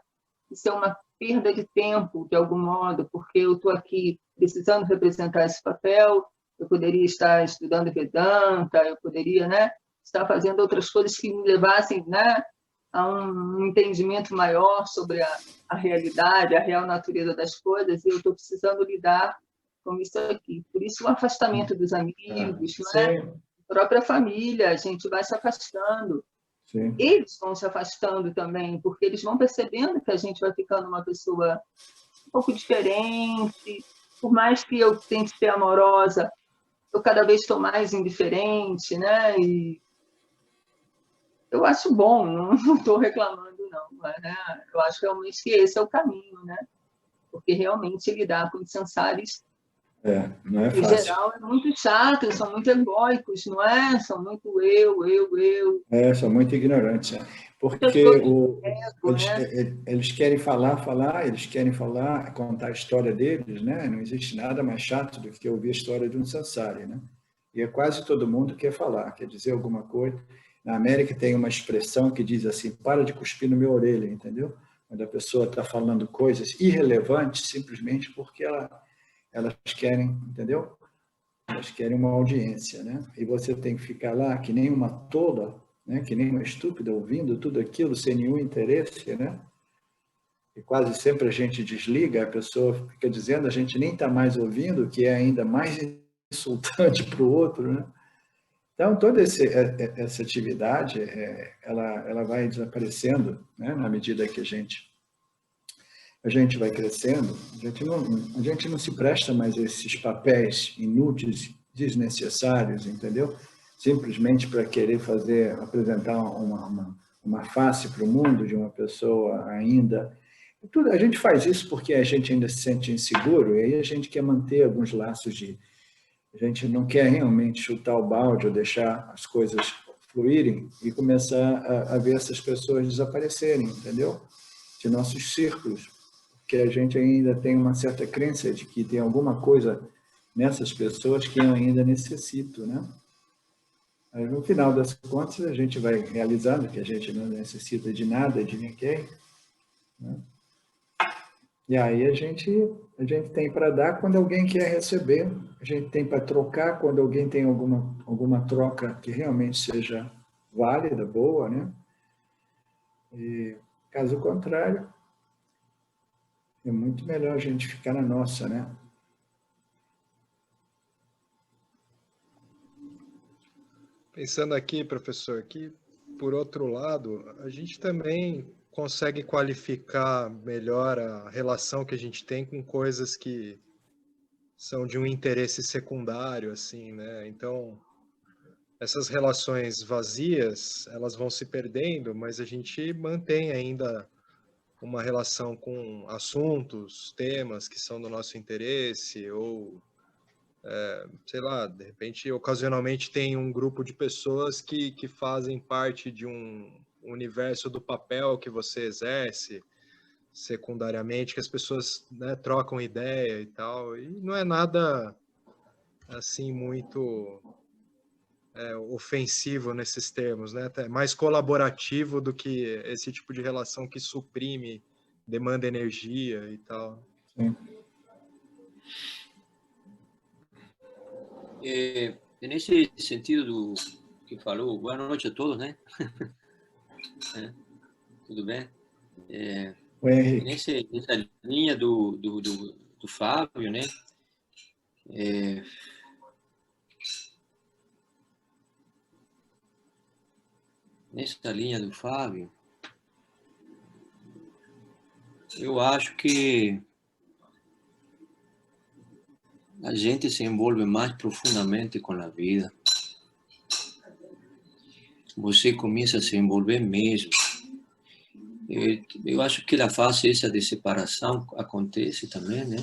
isso é uma perda de tempo, de algum modo, porque eu estou aqui precisando representar esse papel, eu poderia estar estudando Vedanta, eu poderia, né, estar fazendo outras coisas que me levassem, né, a um entendimento maior sobre a realidade, a real natureza das coisas, e eu estou precisando lidar com isso aqui. Por isso, o afastamento dos amigos, não é? A própria família, a gente vai se afastando. Sim. Eles vão se afastando também, porque eles vão percebendo que a gente vai ficando uma pessoa um pouco diferente. Por mais que eu tente ser amorosa, eu cada vez estou mais indiferente, né? E eu acho bom, não estou reclamando, não. Né? Eu acho realmente que esse é o caminho, né? Porque realmente lidar com os sansaris, não é em fácil. geral, é muito chato, são muito egóicos, não é? São muito eu. São muito ignorantes. Porque eles querem falar, eles querem falar, contar a história deles, né? Não existe nada mais chato do que ouvir a história de um sansari, né? E é quase todo mundo quer falar, quer dizer alguma coisa. Na América tem uma expressão que diz assim, para de cuspir no meu orelha, entendeu? Quando a pessoa está falando coisas irrelevantes simplesmente porque elas querem, entendeu? Elas querem uma audiência, né? E você tem que ficar lá que nem uma tola, né? Que nem uma estúpida ouvindo tudo aquilo sem nenhum interesse, né? E quase sempre a gente desliga, a pessoa fica dizendo, a gente nem está mais ouvindo, que é ainda mais insultante para o outro, né? Então, toda essa atividade, ela vai desaparecendo, né? Na medida que a gente vai crescendo, a gente não se presta mais a esses papéis inúteis, desnecessários, entendeu? Simplesmente para querer apresentar uma face para o mundo de uma pessoa ainda. A gente faz isso porque a gente ainda se sente inseguro, e aí a gente quer manter alguns laços a gente não quer realmente chutar o balde ou deixar as coisas fluírem e começar a ver essas pessoas desaparecerem, entendeu? De nossos círculos. Que a gente ainda tem uma certa crença de que tem alguma coisa nessas pessoas que eu ainda necessito, né? Aí, no final das contas, a gente vai realizando que a gente não necessita de nada, de ninguém, né? E aí a gente tem para dar quando alguém quer receber, a gente tem para trocar quando alguém tem alguma troca que realmente seja válida, boa, né? E, caso contrário, é muito melhor a gente ficar na nossa, né? Pensando aqui, professor, que, por outro lado, a gente também consegue qualificar melhor a relação que a gente tem com coisas que são de um interesse secundário, assim, né? Então, essas relações vazias, elas vão se perdendo, mas a gente mantém ainda uma relação com assuntos, temas que são do nosso interesse, ou, sei lá, de repente, ocasionalmente tem um grupo de pessoas que fazem parte de um universo do papel que você exerce, secundariamente, que as pessoas, né, trocam ideia e tal, e não é nada, assim, muito ofensivo nesses termos, né? É mais colaborativo do que esse tipo de relação que suprime, demanda energia e tal. Sim. Nesse sentido do que falou, boa noite a todos, né? Tudo bem? Oi, Henrique. Nessa linha do Fábio, né? Nessa linha do Fábio, eu acho que a gente se envolve mais profundamente com a vida. você começa a se envolver mesmo. Eu acho que a fase essa de separação acontece também, né?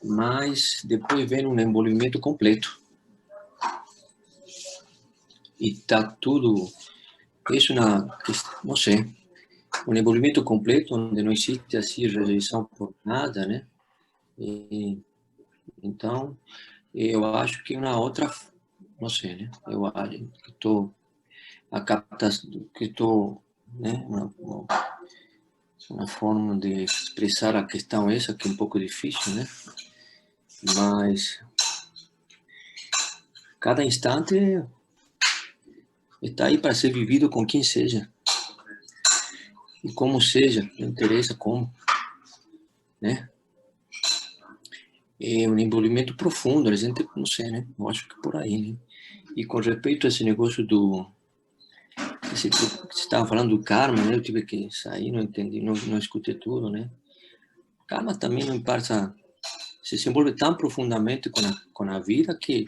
Mas depois vem um envolvimento completo. E tá tudo... Isso não sei, um envolvimento completo onde não existe assim rejeição por nada, né? Então, eu acho que uma outra, não sei, né? Eu acho que estou né? Uma forma de expressar a questão essa que é um pouco difícil, né? Mas cada instante está aí para ser vivido com quem seja. E como seja, não interessa como, né? É um envolvimento profundo, a gente, não sei, né? Eu acho que por aí, né? E com respeito a esse negócio você estava falando do karma, né? Eu tive que sair, não entendi, não escutei tudo, né? Karma também não passa, se envolve tão profundamente com a vida que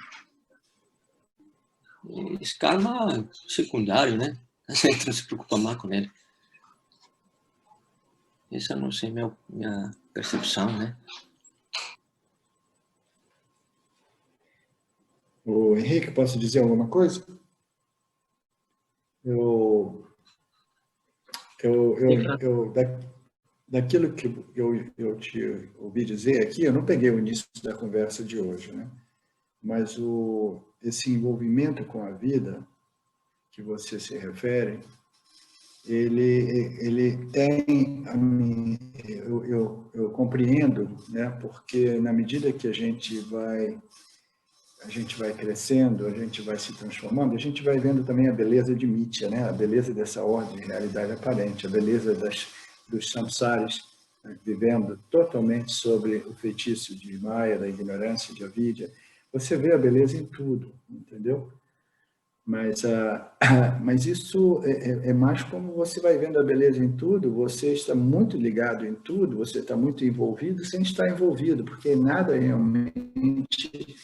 esse karma secundário, né? A gente não se preocupa mais com ele. Essa não sei minha percepção, né? O Henrique, posso dizer alguma coisa? Daquilo que eu te ouvi dizer aqui, eu não peguei o início da conversa de hoje, né? Mas esse envolvimento com a vida que você se refere, ele tem, eu compreendo, né? Porque na medida que a gente vai crescendo, a gente vai se transformando, a gente vai vendo também a beleza de Mithya, né? A beleza dessa ordem de realidade aparente, a beleza dos samsaris, né? Vivendo totalmente sobre o feitiço de Maya, da ignorância, de avidya. Você vê a beleza em tudo, entendeu? Mas isso é mais como você vai vendo a beleza em tudo, você está muito ligado em tudo, você está muito envolvido sem estar envolvido, porque nada realmente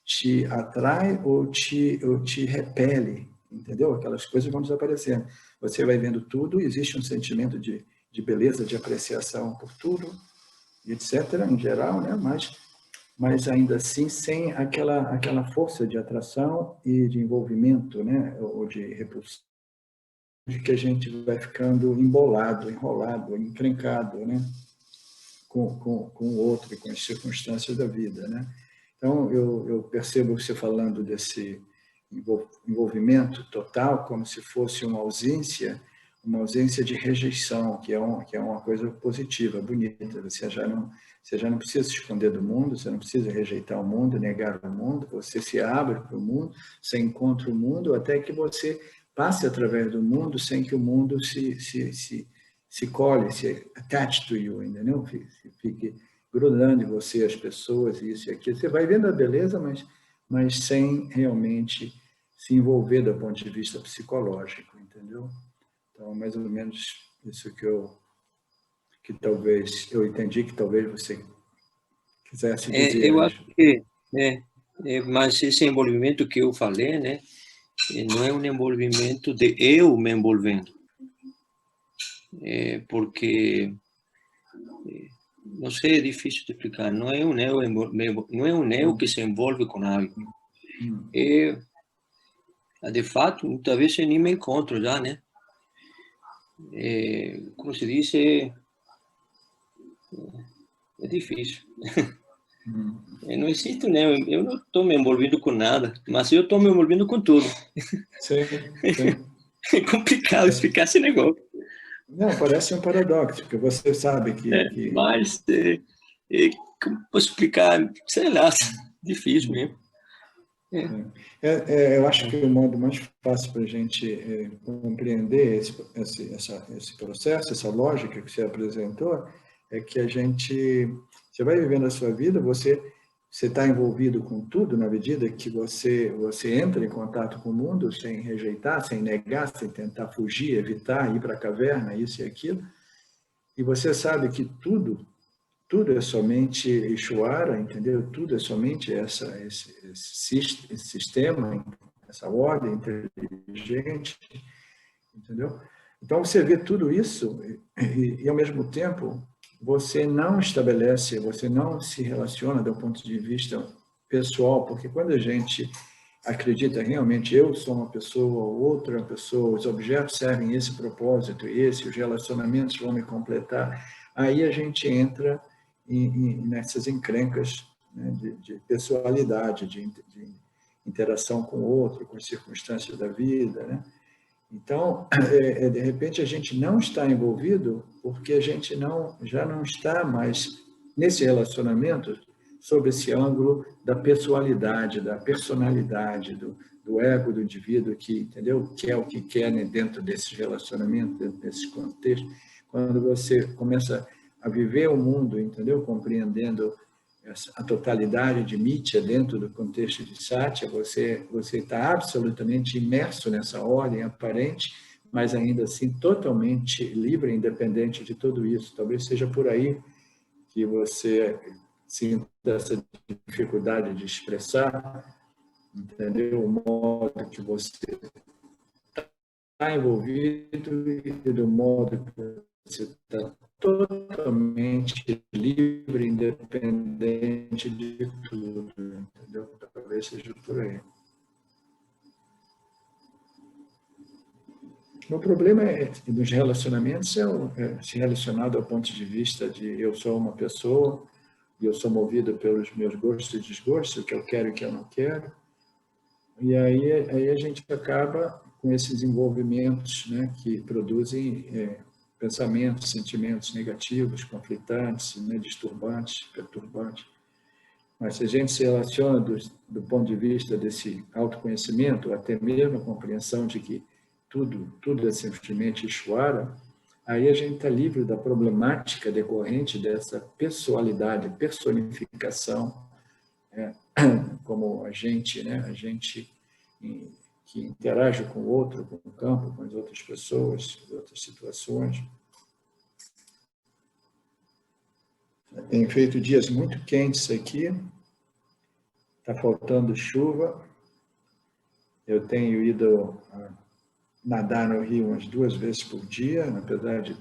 te atrai ou te repele, entendeu? Aquelas coisas vão desaparecendo. Você vai vendo tudo, existe um sentimento de beleza, de apreciação por tudo, etc., em geral, né? Mas ainda assim sem aquela força de atração e de envolvimento, né? Ou de repulsão, de que a gente vai ficando embolado, enrolado, encrencado, né? Com o outro e com as circunstâncias da vida, né? Então, eu percebo você falando desse envolvimento total como se fosse uma ausência de rejeição, que é uma coisa positiva, bonita. Você já não precisa se esconder do mundo, você não precisa rejeitar o mundo, negar o mundo, você se abre para o mundo, você encontra o mundo, até que você passe através do mundo sem que o mundo se colhe, se attach to you, entendeu? Fique grudando em você as pessoas, isso e aquilo. Você vai vendo a beleza, mas sem realmente se envolver do ponto de vista psicológico, entendeu? Então, mais ou menos isso que talvez eu entendi que talvez você quisesse dizer. Eu acho que mas esse envolvimento que eu falei, né, não é um envolvimento de eu me envolvendo, porque não sei, é difícil de explicar. Não é um eu que se envolve com algo. De fato, muitas vezes eu nem me encontro já, né? Como se diz, é difícil. Não existe, né? Eu não estou me envolvendo com nada, mas eu estou me envolvendo com tudo. Sim, sim. É complicado explicar esse negócio. Não, parece um paradoxo, porque você sabe que... Mas, como posso explicar? Sei lá, difícil mesmo. Eu acho que o modo mais fácil para a gente compreender esse processo, essa lógica que você apresentou, é que você vai vivendo a sua vida, você está envolvido com tudo na medida que você entra em contato com o mundo sem rejeitar, sem negar, sem tentar fugir, evitar, ir para a caverna, isso e aquilo, e você sabe que tudo é somente Ishvara, entendeu? Tudo é somente esse sistema, essa ordem inteligente, entendeu? Então, você vê tudo isso e, ao mesmo tempo, você não estabelece, você não se relaciona do ponto de vista pessoal, porque quando a gente acredita realmente, eu sou uma pessoa, outra pessoa, os objetos servem esse propósito, os relacionamentos vão me completar, aí a gente entra nessas encrencas, né, de pessoalidade, de interação com o outro, com as circunstâncias da vida, né? Então, de repente, a gente não está envolvido porque a gente já não está mais nesse relacionamento sob esse ângulo da pessoalidade, da personalidade, do ego do indivíduo que, entendeu? Que é o que quer, né, dentro desse relacionamento, dentro desse contexto. Quando você começa a viver o mundo, entendeu? Compreendendo a totalidade de Mithya dentro do contexto de Satya, você está absolutamente imerso nessa ordem aparente, mas ainda assim totalmente livre e independente de tudo isso. Talvez seja por aí que você sinta essa dificuldade de expressar, entendeu? O modo que você está envolvido e do modo que você está totalmente livre, independente de tudo, entendeu? Talvez seja por aí. O problema dos relacionamentos é se relacionado ao ponto de vista de eu sou uma pessoa e eu sou movido pelos meus gostos e desgostos, o que eu quero e o que eu não quero. E aí a gente acaba com esses envolvimentos, né, que produzem pensamentos, sentimentos negativos, conflitantes, né, disturbantes, perturbantes. Mas se a gente se relaciona do ponto de vista desse autoconhecimento, até mesmo a compreensão de que tudo é simplesmente Ishvara, aí a gente está livre da problemática decorrente dessa pessoalidade, personificação, como agente, né, agente que interage com o outro, com o campo, com as outras pessoas, com outras situações. Tem feito dias muito quentes aqui, está faltando chuva. Eu tenho ido nadar no rio umas 2 vezes por dia, apesar de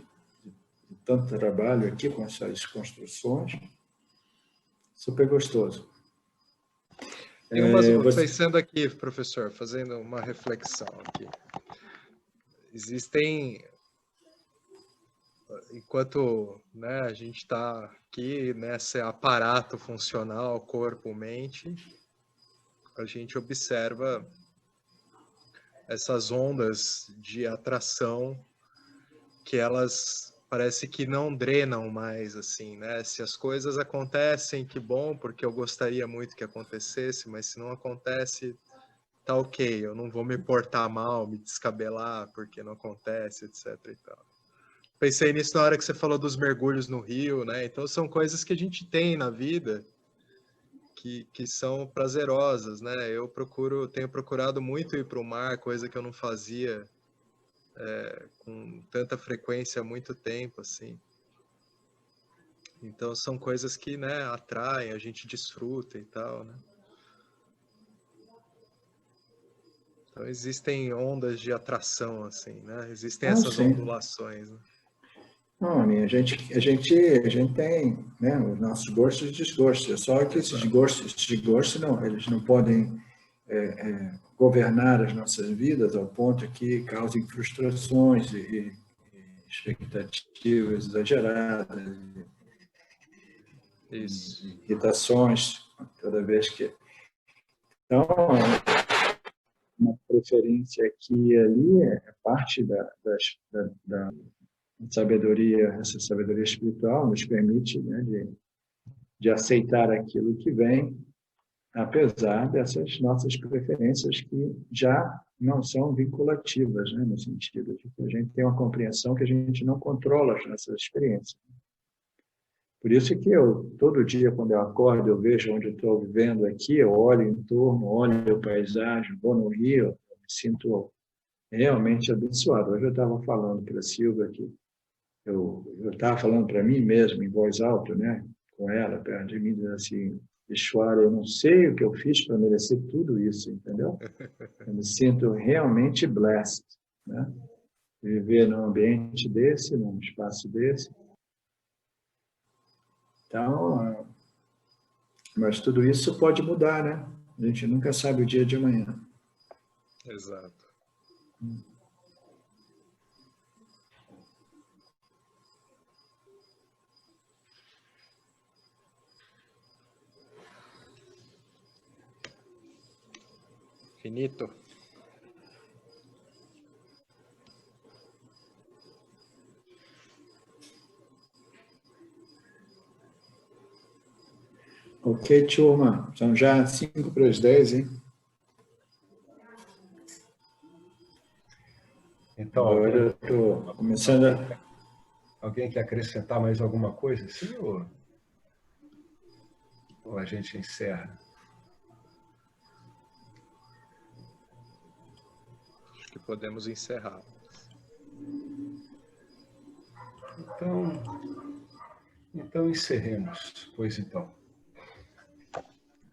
tanto trabalho aqui com essas construções. Super gostoso. Pensando aqui, professor, fazendo uma reflexão aqui. Existem, enquanto, né, a gente está aqui nesse aparato funcional, corpo, mente, a gente observa essas ondas de atração que elas parece que não drenam mais, assim, né? Se as coisas acontecem, que bom, porque eu gostaria muito que acontecesse, mas se não acontece, tá ok, eu não vou me portar mal, me descabelar porque não acontece, etc. e tal. Pensei nisso na hora que você falou dos mergulhos no rio, né? Então são coisas que a gente tem na vida que são prazerosas, né? Tenho procurado muito ir para o mar, coisa que eu não fazia com tanta frequência há muito tempo, assim. Então são coisas que, né, atraem, a gente desfruta e tal, né? Então existem ondas de atração, assim, né? Existem essas ondulações, né? Não, a gente tem, né, os nossos gostos e desgostos, só que esses desgostos não, eles não podem governar as nossas vidas ao ponto que causem frustrações e expectativas exageradas, irritações, toda vez que... Então, uma preferência aqui e ali é parte da sabedoria, essa sabedoria espiritual nos permite, né, de aceitar aquilo que vem, apesar dessas nossas preferências que já não são vinculativas, né, no sentido de que a gente tem uma compreensão que a gente não controla as nossas experiências. Por isso que todo dia, quando eu acordo, eu vejo onde eu estou vivendo aqui, eu olho em torno, olho a paisagem, vou no rio, eu me sinto realmente abençoado. Hoje eu estava falando para a Silvia que eu estava falando para mim mesmo, em voz alta, né, com ela, perto de mim, dizendo assim, Ishwara, eu não sei o que eu fiz para merecer tudo isso, entendeu? Eu me sinto realmente blessed, né? Viver num ambiente desse, num espaço desse. Então, mas tudo isso pode mudar, né? A gente nunca sabe o dia de amanhã. Exato. Finito. Ok, turma. São já 5:10, hein? Então, Agora eu estou começando a... Alguém quer acrescentar mais alguma coisa? Sim, ou a gente encerra? Acho que podemos encerrar. Então encerremos, pois então.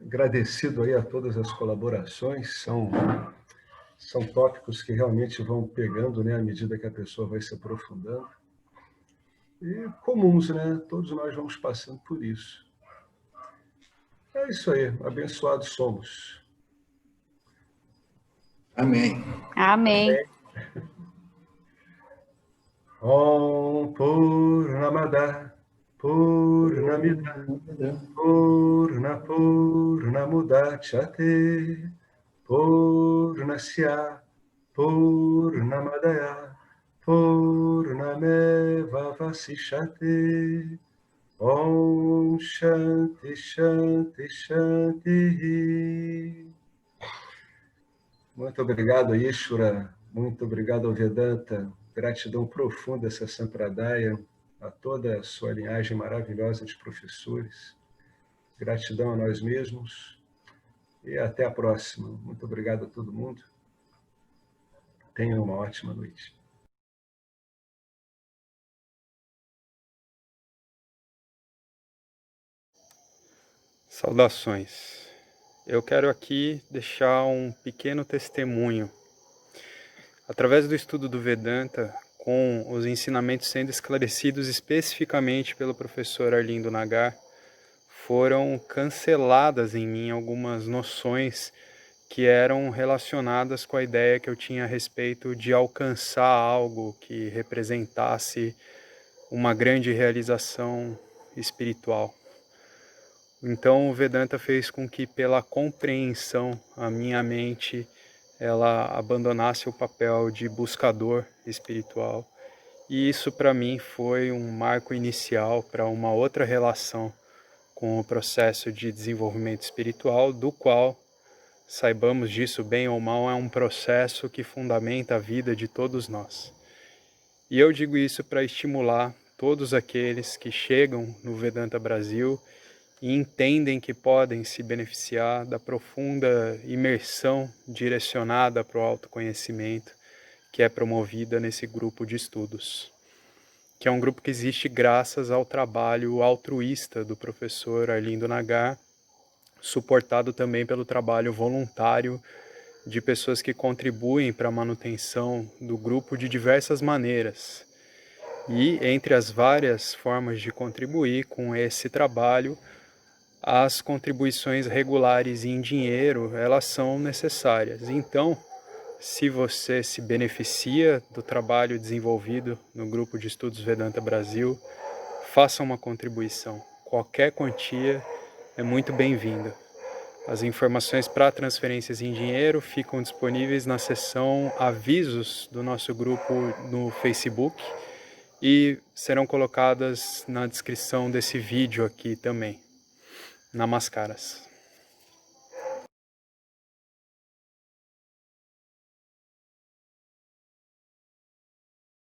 Agradecido aí a todas as colaborações, são tópicos que realmente vão pegando, né, à medida que a pessoa vai se aprofundando. E comuns, né? Todos nós vamos passando por isso. É isso aí, abençoados somos. Amém. Amém. Om Purnamada Purnamidam Purnamudachyate Purnasya Purnamadaya Purnameva Vasishyate. Om Shanti Shanti Shanti. Muito obrigado, Ishvara. Muito obrigado ao Vedanta. Gratidão profunda a essa Sampradaya, a toda a sua linhagem maravilhosa de professores. Gratidão a nós mesmos. E até a próxima. Muito obrigado a todo mundo. Tenham uma ótima noite. Saudações. Eu quero aqui deixar um pequeno testemunho. Através do estudo do Vedanta, com os ensinamentos sendo esclarecidos especificamente pelo professor Arlindo Nagar, foram canceladas em mim algumas noções que eram relacionadas com a ideia que eu tinha a respeito de alcançar algo que representasse uma grande realização espiritual. Então o Vedanta fez com que, pela compreensão, a minha mente ela abandonasse o papel de buscador espiritual. E isso para mim foi um marco inicial para uma outra relação com o processo de desenvolvimento espiritual, do qual, saibamos disso bem ou mal, é um processo que fundamenta a vida de todos nós. E eu digo isso para estimular todos aqueles que chegam no Vedanta Brasil e entendem que podem se beneficiar da profunda imersão direcionada para o autoconhecimento que é promovida nesse grupo de estudos, que é um grupo que existe graças ao trabalho altruísta do professor Arlindo Nagar, suportado também pelo trabalho voluntário de pessoas que contribuem para a manutenção do grupo de diversas maneiras. E entre as várias formas de contribuir com esse trabalho, as contribuições regulares em dinheiro, elas são necessárias. Então, se você se beneficia do trabalho desenvolvido no Grupo de Estudos Vedanta Brasil, faça uma contribuição. Qualquer quantia é muito bem-vinda. As informações para transferências em dinheiro ficam disponíveis na seção Avisos do nosso grupo no Facebook e serão colocadas na descrição desse vídeo aqui também. Namaskaras.